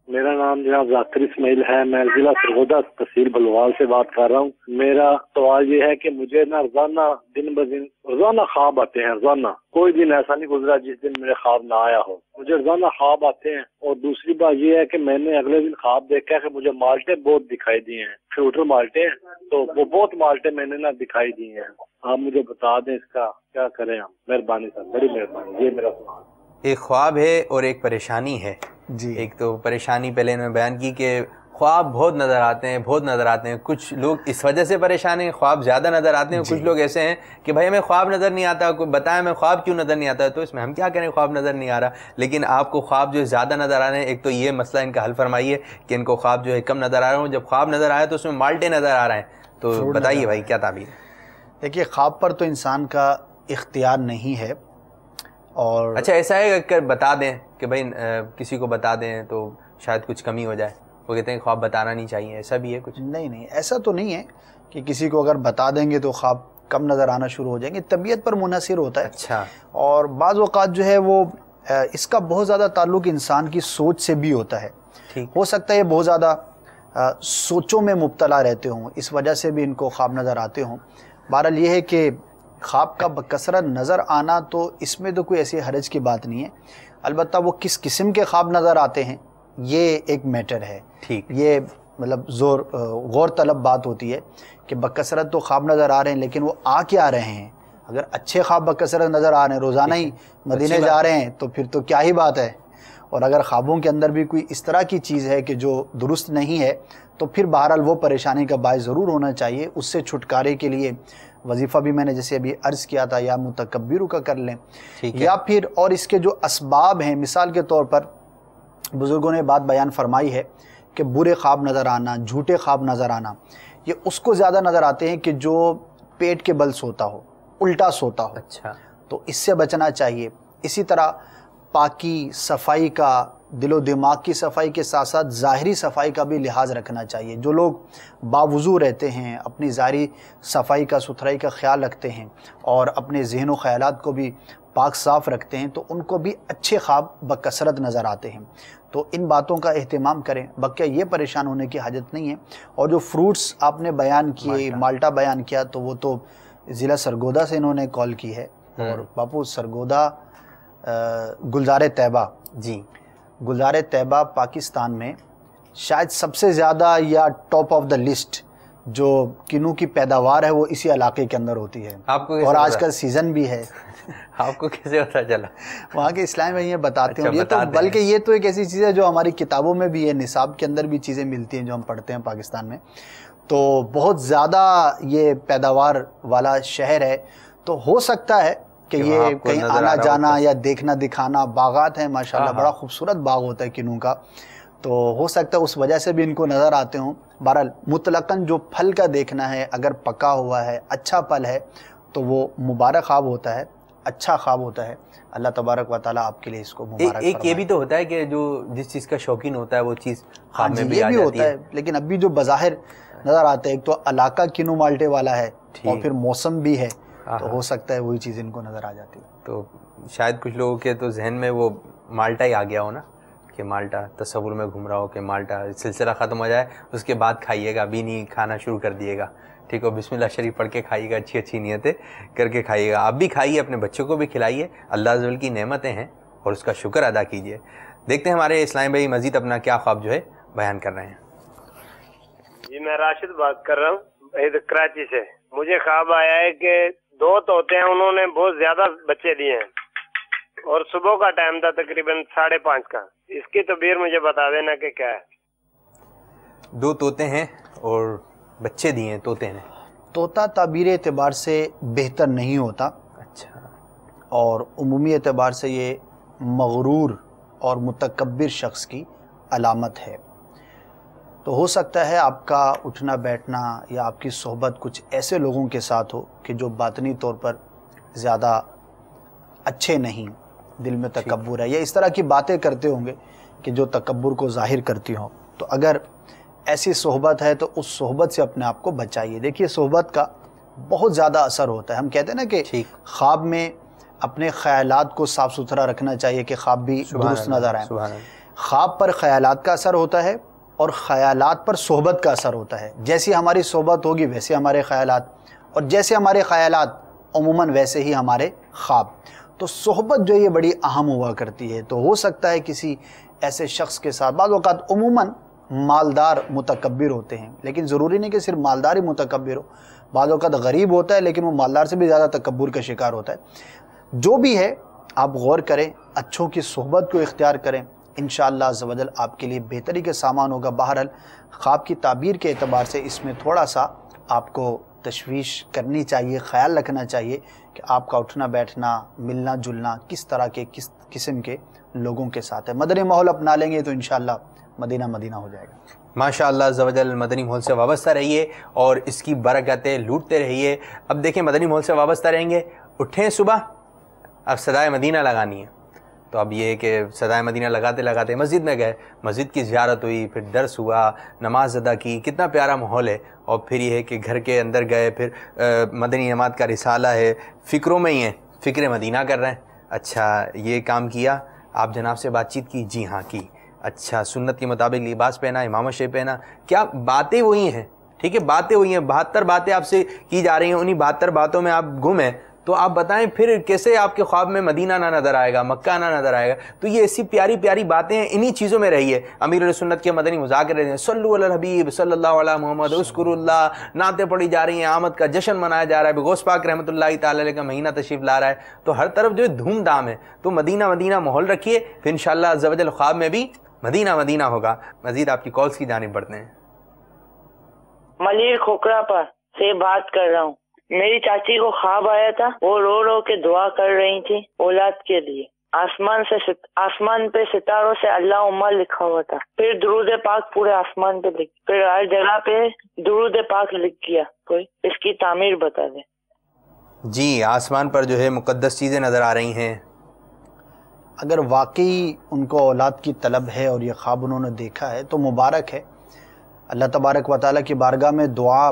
میرا نام جناب ذاکر اسماعیل ہے. میں ضلع سرگودا تحصیل بلوال سے بات کر رہا ہوں. میرا سوال یہ ہے کہ مجھے نا روزانہ خواب آتے ہیں. روزانہ کوئی دن ایسا نہیں گزرا جس دن میرے خواب نہ آیا ہو. مجھے روزانہ خواب آتے ہیں. اور دوسری بات یہ ہے کہ میں نے اگلے دن خواب دیکھا ہے کہ مجھے مالٹے بہت دکھائی دیے ہیں. فروٹر مالٹے ہیں تو وہ بہت مالٹے میں نے نا دکھائی دیے ہیں. آپ مجھے بتا دیں اس کا کیا کریں ہم. مہربانی سر, بڑی مہربانی. یہ میرا سوال. ایک خواب ہے اور ایک پریشانی ہے. جی, ایک تو پریشانی پہلے انہوں نے بیان کی کہ خواب بہت نظر آتے ہیں. کچھ لوگ اس وجہ سے پریشان ہیں, خواب زیادہ نظر آتے ہیں. کچھ لوگ ایسے ہیں کہ بھائی ہمیں خواب نظر نہیں آتا, کوئی بتائیں ہمیں خواب کیوں نظر نہیں آتا. تو اس میں ہم کیا کریں, خواب نظر نہیں آ رہا. لیکن آپ کو خواب جو زیادہ نظر آ رہے ہیں, ایک تو یہ مسئلہ ان کا حل فرمائیے کہ ان کو خواب جو ہے کم نظر آ رہے ہوں. جب خواب نظر آئے تو اس میں مالٹے نظر آ رہے ہیں, تو بتائیے بھائی کیا تعبیر ہے. دیکھیے خواب پر تو انسان کا اختیار نہیں ہے. اور اچھا ایسا ہے کہ بتا دیں کہ بھائی کسی کو بتا دیں تو شاید کچھ کمی ہو جائے. وہ کہتے ہیں خواب بتانا نہیں چاہیے, ایسا بھی ہے کچھ؟ نہیں, ایسا تو نہیں ہے کہ کسی کو اگر بتا دیں گے تو خواب کم نظر آنا شروع ہو جائیں گے. طبیعت پر منحصر ہوتا ہے. اچھا. اور بعض اوقات جو ہے وہ اس کا بہت زیادہ تعلق انسان کی سوچ سے بھی ہوتا ہے. ہو سکتا ہے یہ بہت زیادہ سوچوں میں مبتلا رہتے ہوں, اس وجہ سے بھی ان کو خواب نظر آتے ہوں. بہرحال یہ ہے کہ خواب کا بکثرت نظر آنا تو اس میں تو کوئی ایسی حرج کی بات نہیں ہے. البتہ وہ کس قسم کے خواب نظر آتے ہیں یہ ایک میٹر ہے. یہ مطلب غور طلب بات ہوتی ہے کہ بکثرت تو خواب نظر آ رہے ہیں لیکن وہ آ کیا رہے ہیں. اگر اچھے خواب بکثرت نظر آ رہے ہیں, روزانہ ہی مدینے جا رہے ہیں, تو پھر تو کیا ہی بات ہے. اور اگر خوابوں کے اندر بھی کوئی اس طرح کی چیز ہے کہ جو درست نہیں ہے تو پھر بہرحال وہ پریشانی کا باعث ضرور ہونا چاہیے. اس سے چھٹکارے کے لیے وظیفہ بھی میں نے جیسے ابھی عرض کیا تھا, یا متکبر کا کر لیں, یا پھر اور اس کے جو اسباب ہیں. مثال کے طور پر بزرگوں نے بات بیان فرمائی ہے کہ برے خواب نظر آنا, جھوٹے خواب نظر آنا, یہ اس کو زیادہ نظر آتے ہیں کہ جو پیٹ کے بل سوتا ہو, الٹا سوتا ہو. اچھا. تو اس سے بچنا چاہیے. اسی طرح پاکی صفائی کا, دل و دماغ کی صفائی کے ساتھ ساتھ ظاہری صفائی کا بھی لحاظ رکھنا چاہیے. جو لوگ باوضو رہتے ہیں, اپنی ظاہری صفائی کا, ستھرائی کا خیال رکھتے ہیں اور اپنے ذہن و خیالات کو بھی پاک صاف رکھتے ہیں, تو ان کو بھی اچھے خواب بکثرت نظر آتے ہیں. تو ان باتوں کا اہتمام کریں. بقیہ یہ پریشان ہونے کی حاجت نہیں ہے. اور جو فروٹس آپ نے بیان کیے, مالٹا بیان کیا, تو وہ تو ضلع سرگودا سے انہوں نے کال کی ہے. اور باپو سرگودا گلزار طیبہ, جی گلزار طیبہ پاکستان میں شاید سب سے زیادہ یا ٹاپ آف دا لسٹ جو کنو کی پیداوار ہے وہ اسی علاقے کے اندر ہوتی ہے. آپ کو اور آج کل سیزن بھی ہے. آپ کو کیسے پتا چلا؟ وہاں کے اسلام میں یہ بتاتے ہیں. یہ تو بلکہ یہ تو ایک ایسی چیز ہے جو ہماری کتابوں میں بھی ہے, نصاب کے اندر بھی چیزیں ملتی ہیں جو ہم پڑھتے ہیں پاکستان میں. تو بہت زیادہ یہ پیداوار والا شہر ہے. تو ہو سکتا ہے کہ یہ کہیں آنا جانا یا دیکھنا دکھانا. باغات ہیں ماشاءاللہ, بڑا خوبصورت باغ ہوتا ہے کنو کا, تو ہو سکتا ہے اس وجہ سے بھی ان کو نظر آتے ہوں. بہرحال مطلقاً جو پھل کا دیکھنا ہے, اگر پکا ہوا ہے, اچھا پھل ہے, تو وہ مبارک خواب ہوتا ہے, اچھا خواب ہوتا ہے. اللہ تبارک و تعالیٰ آپ کے لیے اس کو مبارک فرمائے. ایک یہ بھی تو ہوتا ہے کہ جو جس چیز کا شوقین ہوتا ہے وہ چیز خواب میں بھی یہ آ بھی جاتی ہوتا ہے. لیکن ابھی جو بظاہر نظر آتا ہے, ایک تو علاقہ کنو مالٹے والا ہے اور پھر موسم بھی ہے, تو ہو سکتا ہے وہی چیز ان کو نظر آ جاتی ہے. تو شاید کچھ لوگوں کے تو ذہن میں وہ مالٹا ہی آ گیا ہو نا, کہ مالٹا تصور میں گھوم رہا ہو کہ مالٹا سلسلہ ختم ہو جائے اس کے بعد کھائیے گا, ابھی نہیں کھانا شروع کر دیے گا. ٹھیک ہو, بسم اللہ شریف پڑھ کے کھائیے گا, اچھی نیتیں کر کے کھائیے گا. آپ بھی کھائیے, اپنے بچوں کو بھی کھلائیے. اللہ عز و جل کی نعمتیں ہیں اور اس کا شکر ادا کیجیے. دیکھتے ہیں ہمارے اسلام بھائی مزید اپنا کیا خواب جو ہے بیان کر رہے ہیں. جی میں راشد بات کر رہا ہوں کراچی سے. مجھے خواب آیا ہے کہ 2 طوطے ہیں, انہوں نے بہت زیادہ بچے دیے ہیں اور صبح کا ٹائم تھا تقریباً 5:30 کا. اس کی تعبیر مجھے بتا دینا کہ کیا ہے. 2 طوطے ہیں اور بچے دیے ہیں طوطے نے. طوطا تعبیر اعتبار سے بہتر نہیں ہوتا. اچھا. اور عمومی اعتبار سے یہ مغرور اور متکبر شخص کی علامت ہے. تو ہو سکتا ہے آپ کا اٹھنا بیٹھنا یا آپ کی صحبت کچھ ایسے لوگوں کے ساتھ ہو کہ جو باطنی طور پر زیادہ اچھے نہیں, دل میں تکبر ہے, یا اس طرح کی باتیں کرتے ہوں گے کہ جو تکبر کو ظاہر کرتی ہوں. تو اگر ایسی صحبت ہے تو اس صحبت سے اپنے آپ کو بچائیے. دیکھیے صحبت کا بہت زیادہ اثر ہوتا ہے. ہم کہتے ہیں نا کہ خواب میں اپنے خیالات کو صاف ستھرا رکھنا چاہیے کہ خواب بھی درست نظر آئیں. خواب پر خیالات کا اثر ہوتا ہے اور خیالات پر صحبت کا اثر ہوتا ہے. جیسی ہماری صحبت ہوگی ویسے ہمارے خیالات, اور جیسے ہمارے خیالات عموماً ویسے ہی ہمارے خواب. تو صحبت جو یہ بڑی اہم ہوا کرتی ہے. تو ہو سکتا ہے کسی ایسے شخص کے ساتھ, بعض اوقات عموماً مالدار متکبر ہوتے ہیں, لیکن ضروری نہیں کہ صرف مالدار ہی متکبر ہو, بعض اوقات غریب ہوتا ہے لیکن وہ مالدار سے بھی زیادہ تکبر کا شکار ہوتا ہے. جو بھی ہے آپ غور کریں, اچھوں کی صحبت کو اختیار کریں, انشاءاللہ عز و جل آپ کے لیے بہتری کے سامان ہوگا. بہرحال خواب کی تعبیر کے اعتبار سے اس میں تھوڑا سا آپ کو تشویش کرنی چاہیے, خیال رکھنا چاہیے کہ آپ کا اٹھنا بیٹھنا, ملنا جلنا کس طرح کے کس قسم کے لوگوں کے ساتھ ہے. مدنی ماحول اپنا لیں گے تو انشاءاللہ مدینہ مدینہ ہو جائے گا. ماشاءاللہ عز و جل مدنی ماحول سے وابستہ رہیے اور اس کی برکتیں لوٹتے رہیے. اب دیکھیں مدنی ماحول سے وابستہ رہیں گے, اٹھیں صبح, اب صدائے مدینہ لگانی ہے. تو اب یہ کہ صدائے مدینہ لگاتے لگاتے مسجد میں گئے, مسجد کی زیارت ہوئی, پھر درس ہوا, نماز ادا کی, کتنا پیارا ماحول ہے. اور پھر یہ ہے کہ گھر کے اندر گئے, پھر مدنی جماعت کا رسالہ ہے, فکروں میں ہی ہیں, فکر مدینہ کر رہے ہیں. اچھا یہ کام کیا, آپ جناب سے بات چیت کی, جی ہاں کی. اچھا سنت کے مطابق لباس پہنا, امامت شریف پہنا, کیا باتیں وہی ہیں, ٹھیک ہے باتیں وہی ہیں, 72 باتیں آپ سے کی جا رہی ہیں, انہی 72 باتوں میں آپ گم ہیں. تو آپ بتائیں پھر کیسے آپ کے خواب میں مدینہ نہ نظر آئے گا, مکہ نہ نظر آئے گا. تو یہ ایسی پیاری پیاری باتیں ہیں, انہی چیزوں میں رہیے. امیر علیہ سنت کے مدنی مذاکرے ہیں, صلو علی الحبیب صلی اللہ علیہ محمد, اذکروا اللہ, نعتیں پڑھی جا رہی ہیں, آمد کا جشن منایا جا رہا ہے, غوث پاک رحمۃ اللہ تعالی علیہ کا مہینہ تشریف لا رہا ہے. تو ہر طرف جو ہے دھوم دھام ہے. تو مدینہ مدینہ ماحول رکھیے, پھر انشاءاللہ عز و جل خواب میں بھی مدینہ مدینہ ہوگا. مزید آپ کی کالز کی جانب بڑھتے ہیں. ملیر کھوکھرا پر سے بات کر رہا ہوں. میری چاچی کو خواب آیا تھا, وہ رو رو کے دعا کر رہی تھی اولاد کے لیے. آسمان پہ ستاروں سے اللہ عمر لکھا ہوا تھا, پھر درود پاک پورے آسمان پہ لکھ, پھر ہر جگہ پہ درود پاک لکھ گیا. کوئی اس کی تعمیر بتا دے. جی آسمان پر جو ہے مقدس چیزیں نظر آ رہی ہیں. اگر واقعی ان کو اولاد کی طلب ہے اور یہ خواب انہوں نے دیکھا ہے تو مبارک ہے. اللہ تبارک و تعالیٰ کی بارگاہ میں دعا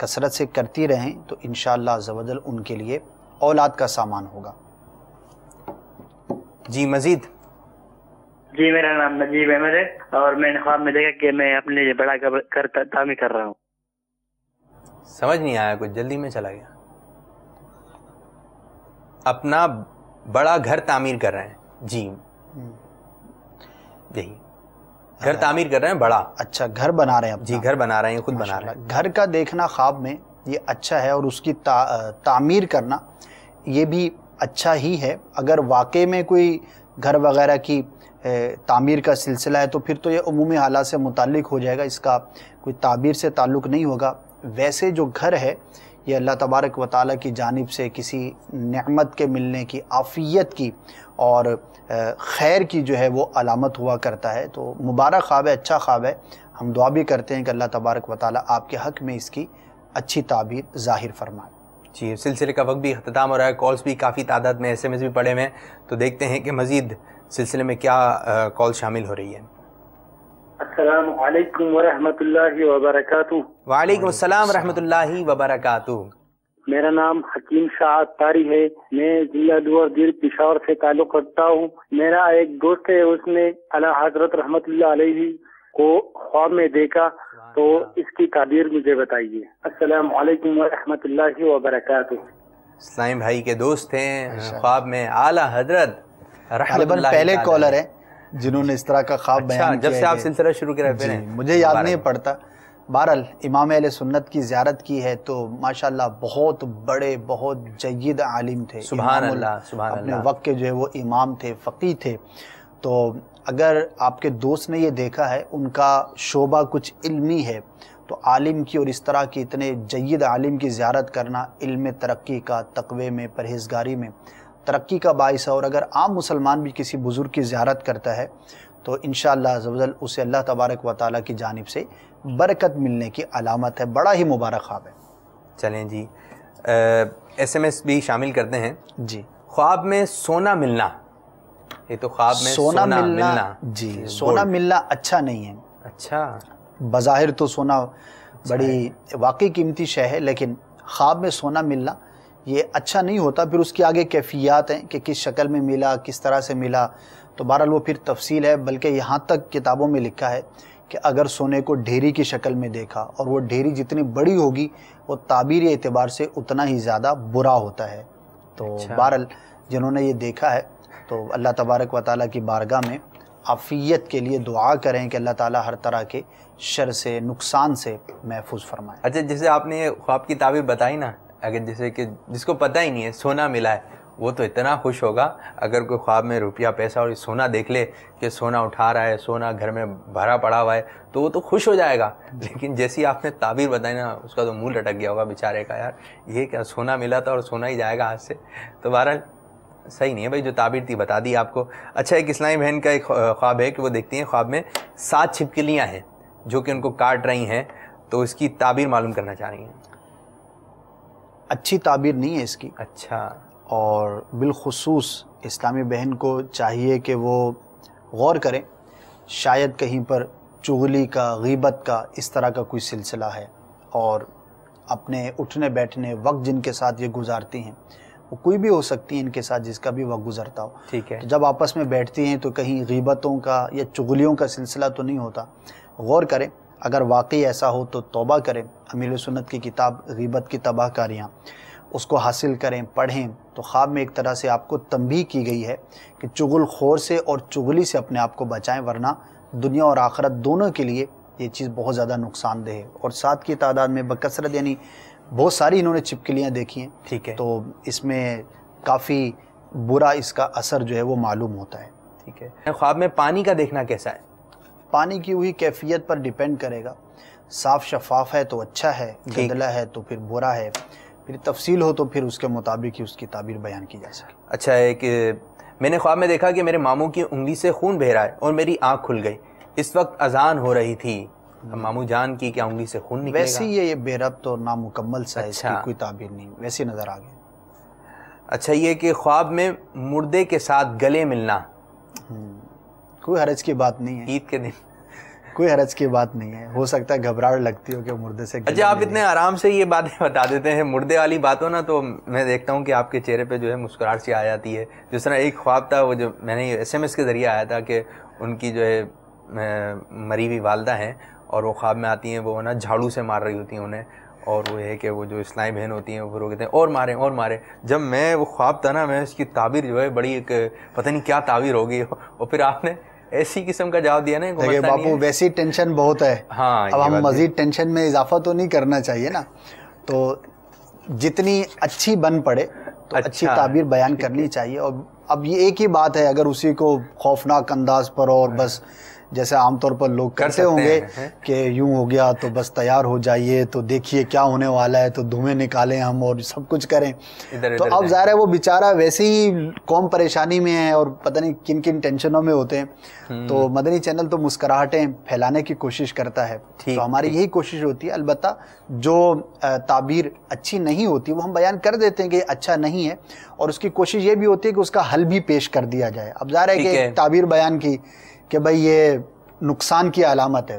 کثرت سے کرتی رہیں تو انشاءاللہ عز و جل ان کے لیے اولاد کا سامان ہوگا. جی مزید. جی میرا نام نجیب احمد ہے اور میں نے خواب میں دیکھا کہ میں اپنے لیے بڑا گھر تعمیر کر رہا ہوں. سمجھ نہیں آیا, کچھ جلدی میں چلا گیا. اپنا بڑا گھر تعمیر کر رہے ہیں. جی یہی گھر تعمیر کر رہے ہیں بڑا. اچھا گھر بنا رہے ہیں. جی گھر بنا رہے ہیں, خود بنا رہے ہیں. گھر کا دیکھنا خواب میں یہ اچھا ہے اور اس کی تعمیر کرنا یہ بھی اچھا ہی ہے. اگر واقعے میں کوئی گھر وغیرہ کی تعمیر کا سلسلہ ہے تو پھر تو یہ عمومی حالات سے متعلق ہو جائے گا, اس کا کوئی تعبیر سے تعلق نہیں ہوگا. ویسے جو گھر ہے یہ اللہ تبارک و تعالیٰ کی جانب سے کسی نعمت کے ملنے کی, عافیت کی اور خیر کی جو ہے وہ علامت ہوا کرتا ہے. تو مبارک خواب ہے, اچھا خواب ہے. ہم دعا بھی کرتے ہیں کہ اللہ تبارک و تعالیٰ آپ کے حق میں اس کی اچھی تعبیر ظاہر فرمائے. جی سلسلے کا وقت بھی اختتام ہو رہا ہے, کالز بھی کافی تعداد میں, ایس ایم ایس بھی پڑے ہوئے ہیں. تو دیکھتے ہیں کہ مزید سلسلے میں کیا کال شامل ہو رہی ہے. السلام علیکم ورحمۃ اللہ وبرکاتہ. وعلیکم السلام ورحمۃ اللہ وبرکاتہ. میرا نام حکیم شاہ طاری ہے, میں ضلع دور پشاور سے تعلق رکھتا ہوں. میرا ایک دوست ہے, اس نے اعلیٰ حضرت رحمۃ اللہ علیہ کو خواب میں دیکھا, تو اس کی تعبیر مجھے بتائیے. السلام علیکم ورحمۃ اللہ وبرکاتہ. اسلام بھائی کے دوست ہیں, خواب میں اعلیٰ حضرت رحمۃ اللہ. پہلے کالر ہیں جنہوں نے اس طرح کا خواب بیان کیا. جب سے آپ سلسلہ شروع کرے پھر مجھے یاد نہیں پڑتا. بہرحال امام اہل سنت کی زیارت کی ہے تو ماشاءاللہ بہت بڑے, بہت جید عالم تھے. سبحان اللہ, سبحان اللہ. اپنے وقت کے جو ہے وہ امام تھے, فقیہ تھے. تو اگر آپ کے دوست نے یہ دیکھا ہے, ان کا شعبہ کچھ علمی ہے, تو عالم کی اور اس طرح کی اتنے جید عالم کی زیارت کرنا علم ترقی کا, تقوی میں, پرہیزگاری میں ترقی کا باعث ہے. اور اگر عام مسلمان بھی کسی بزرگ کی زیارت کرتا ہے تو انشاءاللہ عز و جل اسے اللہ تبارک و تعالیٰ کی جانب سے برکت ملنے کی علامت ہے. بڑا ہی مبارک خواب ہے. چلیں جی ایس ایم ایس بھی شامل کرتے ہیں. جی خواب میں سونا ملنا, یہ تو خواب میں سونا ملنا. جی سونا ملنا اچھا نہیں ہے. اچھا بظاہر تو سونا بڑی واقعی قیمتی شے ہے، لیکن خواب میں سونا ملنا یہ اچھا نہیں ہوتا. پھر اس کی آگے کیفیات ہیں کہ کس شکل میں ملا، کس طرح سے ملا، تو بہرحال وہ پھر تفصیل ہے. بلکہ یہاں تک کتابوں میں لکھا ہے کہ اگر سونے کو ڈھیری کی شکل میں دیکھا اور وہ ڈھیری جتنی بڑی ہوگی وہ تعبیری اعتبار سے اتنا ہی زیادہ برا ہوتا ہے. تو بہرحال جنہوں نے یہ دیکھا ہے تو اللہ تبارک و تعالیٰ کی بارگاہ میں عافیت کے لیے دعا کریں کہ اللہ تعالیٰ ہر طرح کے شر سے، نقصان سے محفوظ فرمائے. اچھا، جیسے آپ نے خواب کی تعبیر بتائی نا، اگر جیسے کہ جس کو پتہ ہی نہیں ہے سونا ملا ہے وہ تو اتنا خوش ہوگا. اگر کوئی خواب میں روپیہ پیسہ اور سونا دیکھ لے کہ سونا اٹھا رہا ہے، سونا گھر میں بھرا پڑا ہوا ہے، تو وہ تو خوش ہو جائے گا. لیکن جیسی آپ نے تعبیر بتائی نا، اس کا تو منہ لٹک گیا ہوگا بیچارے کا، یار یہ کیا سونا ملا تھا اور سونا ہی جائے گا ہاتھ سے. تو بہرحال صحیح نہیں ہے بھائی، جو تعبیر تھی بتا دی آپ کو. اچھا، ایک اسلامی بہن کا ایک خواب ہے کہ وہ دیکھتی ہیں خواب میں 7 چھپکلیاں ہیں جو کہ ان کو کاٹ رہی ہیں، تو اس کی تعبیر معلوم کرنا چاہ رہی ہیں. اچھی تعبیر نہیں ہے اس کی. اچھا. اور بالخصوص اسلامی بہن کو چاہیے کہ وہ غور کریں، شاید کہیں پر چغلی کا، غیبت کا اس طرح کا کوئی سلسلہ ہے، اور اپنے اٹھنے بیٹھنے وقت جن کے ساتھ یہ گزارتی ہیں وہ کوئی بھی ہو سکتی ہیں ان کے ساتھ جس کا بھی وقت گزرتا ہو. ٹھیک ہے. جب آپس میں بیٹھتی ہیں تو کہیں غیبتوں کا یا چغلیوں کا سلسلہ تو نہیں ہوتا. غور کریں، اگر واقعی ایسا ہو تو توبہ کریں. امیر سنت کی کتاب غیبت کی تباہ کاریاں، اس کو حاصل کریں، پڑھیں. تو خواب میں ایک طرح سے آپ کو تنبیہ کی گئی ہے کہ چغل خور سے اور چغلی سے اپنے آپ کو بچائیں، ورنہ دنیا اور آخرت دونوں کے لیے یہ چیز بہت زیادہ نقصان دہ ہے. اور 7 کی تعداد میں بکثرت، یعنی بہت ساری انہوں نے چھپکلیاں دیکھی ہیں. ٹھیک ہے. تو اس میں کافی برا اس کا اثر جو ہے وہ معلوم ہوتا ہے. ٹھیک ہے. خواب میں پانی کا دیکھنا کیسا ہے؟ پانی کی ہوئی کیفیت پر ڈیپینڈ کرے گا. صاف شفاف ہے تو اچھا ہے، گندلا ہے تو پھر برا ہے. پھر تفصیل ہو تو پھر اس کے مطابق ہی اس کی تعبیر بیان کی جا سکے. اچھا ہے کہ میں نے خواب میں دیکھا کہ میرے ماموں کی انگلی سے خون بہہ رہا ہے اور میری آنکھ کھل گئی. اس وقت اذان ہو رہی تھی. ماموں جان کی کیا انگلی سے خون نکلے گا؟ ویسی یہ بے ربط اور نامکمل سا ہے. اس کی کوئی تعبیر نہیں، ویسی نظر آ گئی. اچھا، یہ کہ خواب میں مردے کے ساتھ گلے ملنا، کوئی حرج کی بات نہیں ہے. عید کے دن کوئی حرج کی بات نہیں ہے. ہو سکتا ہے گھبراہٹ لگتی ہو کہ مردے سے. اچھا، آپ اتنے آرام سے یہ باتیں بتا دیتے ہیں مردے والی باتوں نا، تو میں دیکھتا ہوں کہ آپ کے چہرے پہ جو ہے مسکراہٹ سی آ جاتی ہے. جس طرح ایک خواب تھا وہ جو میں نے SMS کے ذریعے آیا تھا کہ ان کی جو ہے مری ہوئی والدہ ہیں اور وہ خواب میں آتی ہیں، وہ نا جھاڑو سے مار رہی ہوتی ہیں انہیں، اور وہ ہے کہ وہ جو اسلامی بہن ہوتی ہیں وہ کہتے ہیں اور ماریں اور ماریں. جب میں وہ خواب تھا نا، میں اس کی تعبیر جو ہے بڑی ایک پتہ نہیں کیا تعبیر ہوگی، اور پھر آپ نے ایسی قسم کا جواب دیا نا. دیکھیں باپو، ویسی ٹینشن بہت ہے. ہاں، اب ہم مزید ٹینشن میں اضافہ تو نہیں کرنا چاہیے نا. تو جتنی اچھی بن پڑے تو اچھی تعبیر بیان کرنی چاہیے. اور اب یہ ایک ہی بات ہے، اگر اسی کو خوفناک انداز پر اور بس جیسے عام طور پر لوگ کرتے ہوں گے کہ یوں ہو گیا تو بس تیار ہو جائیے، تو دیکھیے کیا ہونے والا ہے، تو دھوئیں نکالیں ہم اور سب کچھ کریں. تو اب ظاہر ہے وہ بیچارہ ویسے ہی قوم پریشانی میں ہے اور پتہ نہیں کن کن ٹینشنوں میں ہوتے ہیں. تو مدنی چینل تو مسکراہٹیں پھیلانے کی کوشش کرتا ہے. تو ہماری یہی کوشش ہوتی ہے. البتہ جو تعبیر اچھی نہیں ہوتی وہ ہم بیان کر دیتے ہیں کہ اچھا نہیں ہے، اور اس کی کوشش یہ بھی ہوتی ہے کہ اس کا حل بھی پیش کر دیا جائے. اب ظاہر ہے کہ تعبیر بیان کی کہ بھئی یہ نقصان کی علامت ہے،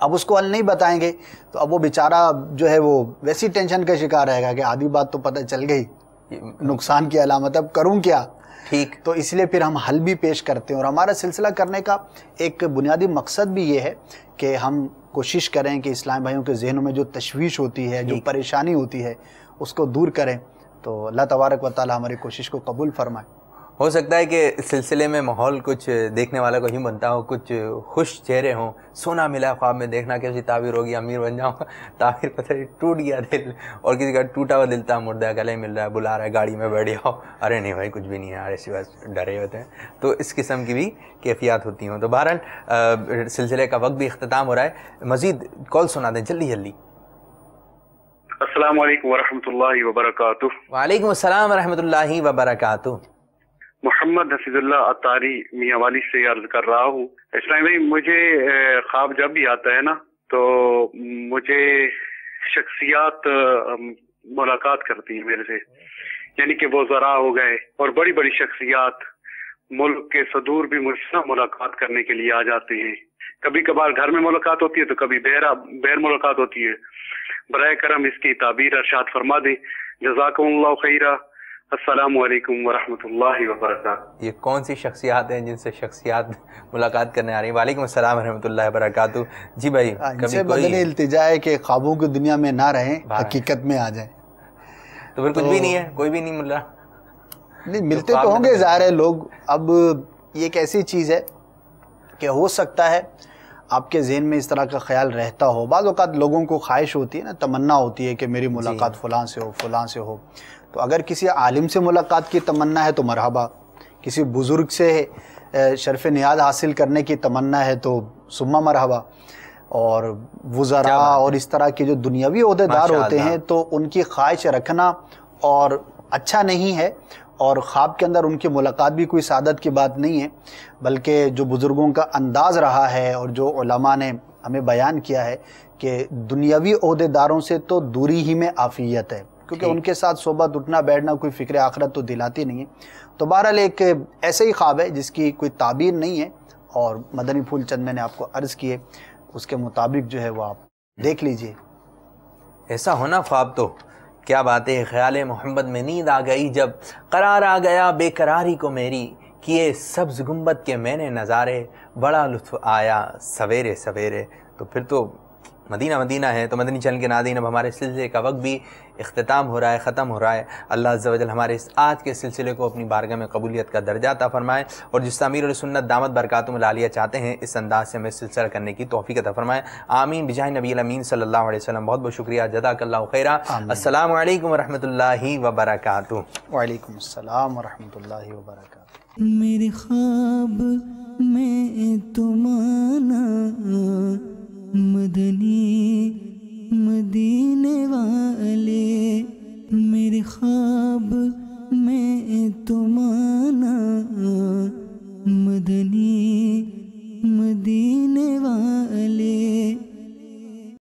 اب اس کو حل نہیں بتائیں گے تو اب وہ بیچارہ جو ہے وہ ویسی ٹینشن کا شکار رہے گا کہ آدھی بات تو پتہ چل گئی، نقصان کی علامت، اب کروں کیا. ٹھیک. تو اس لیے پھر ہم حل بھی پیش کرتے ہیں. اور ہمارا سلسلہ کرنے کا ایک بنیادی مقصد بھی یہ ہے کہ ہم کوشش کریں کہ اسلام بھائیوں کے ذہنوں میں جو تشویش ہوتی ہے، جو پریشانی ہوتی ہے، اس کو دور کریں. تو اللہ تبارک و تعالی ہماری کوشش کو قبول فرمائے. ہو سکتا ہے کہ اس سلسلے میں ماحول کچھ دیکھنے والا کو ہی بنتا ہو، کچھ خوش چہرے ہوں. سونا ملا خواب میں، دیکھنا کیسی تعبیر ہوگی، امیر بن جاؤں. تعبیر پتہ نہیں ٹوٹ گیا دل، اور کسی کا ٹوٹا ہوا دل تھا، مردہ گلے مل رہا ہے، بلا رہا ہے گاڑی میں بیٹھ جاؤ، ارے نہیں بھائی کچھ بھی نہیں ہے، ایسی بات ڈرے ہوتے ہیں. تو اس قسم کی بھی کیفیات ہوتی ہوں. تو بہرحال سلسلے کا وقت بھی اختتام ہو رہا ہے. مزید کال سنا دیں جلدی جلدی. السلام علیکم ورحمۃ اللہ وبرکاتہ. وعلیکم السلام ورحمۃ اللہ وبرکاتہ. محمد حفیظ اللہ اطاری میاں والی سے عرض کر رہا ہوں. اسلام بھائی، مجھے خواب جب بھی آتا ہے نا تو مجھے شخصیات ملاقات کرتی ہیں میرے سے، یعنی کہ وہ ذرا ہو گئے اور بڑی بڑی شخصیات ملک کے صدور بھی مجھ سے ملاقات کرنے کے لیے آ جاتے ہیں. کبھی کبھار گھر میں ملاقات ہوتی ہے تو کبھی بیر ملاقات ہوتی ہے. برائے کرم اس کی تعبیر ارشاد فرما دیں. جزاکم اللہ خیرہ. السلام علیکم ورحمۃ اللہ وبرکاتہ. یہ کون سی شخصیات ہیں جن سے شخصیات ملاقات کرنے آ رہی ہیں؟ وعلیکم السلام ورحمۃ اللہ وبرکاتہ. جی بھائی کبھی بدنی التجا ہے کہ خوابوں کی دنیا میں نہ رہیں، حقیقت میں آ جائیں. تو پھر کچھ بھی نہیں ہے، کوئی بھی نہیں مل رہا. نہیں ملتے تو ہوں گے ظاہر ہے لوگ. اب یہ ایک ایسی چیز ہے کہ ہو سکتا ہے آپ کے ذہن میں اس طرح کا خیال رہتا ہو. بعض اوقات لوگوں کو خواہش ہوتی ہے نا، تمنا ہوتی ہے کہ میری ملاقات فلاں سے ہو فلاں سے ہو. تو اگر کسی عالم سے ملاقات کی تمنا ہے تو مرحبا، کسی بزرگ سے شرف نیاز حاصل کرنے کی تمنا ہے تو ثم مرحبا. اور وزراء اور اس طرح کے جو دنیاوی عہدے دار ہوتے ہیں تو ان کی خواہش رکھنا اور اچھا نہیں ہے. اور خواب کے اندر ان کی ملاقات بھی کوئی سعادت کی بات نہیں ہے، بلکہ جو بزرگوں کا انداز رہا ہے اور جو علماء نے ہمیں بیان کیا ہے کہ دنیاوی عہدے داروں سے تو دوری ہی میں عافیت ہے، کیونکہ ان کے ساتھ صحبت اٹھنا بیٹھنا کوئی فکر آخرت تو دلاتی نہیں ہے. تو بہرحال ایک ایسے ہی خواب ہے جس کی کوئی تعبیر نہیں ہے، اور مدنی پھول چند میں نے آپ کو عرض کیے اس کے مطابق جو ہے وہ آپ دیکھ لیجئے. ایسا ہونا خواب تو کیا بات ہے. خیال محمد میں نیند آ گئی جب قرار آ گیا بے قراری کو میری، کیے سبز گنبد کے میں نے نظارے، بڑا لطف آیا سویرے سویرے. تو پھر تو مدینہ مدینہ ہے. تو مدنی چینل کے ناظرین اب ہمارے سلسلے کا وقت بھی اختتام ہو رہا ہے، ختم ہو رہا ہے. اللہ عز و جل ہمارے اس آج کے سلسلے کو اپنی بارگاہ میں قبولیت کا درجہ عطا فرمائے، اور جس امیر السنت دامت برکاتہم العالیہ چاہتے ہیں اس انداز سے ہمیں سلسلہ کرنے کی توفیق عطا فرمائے. آمین بجاہ نبی الامین صلی اللہ علیہ وسلم. بہت بہت شکریہ، جزاک اللہ خیرہ. السلام علیکم ورحمۃ اللہ وبرکاتہ. وعلیکم السلام ورحمۃ اللہ وبرکاتہ. میرے خواب میں تو مانا مدنی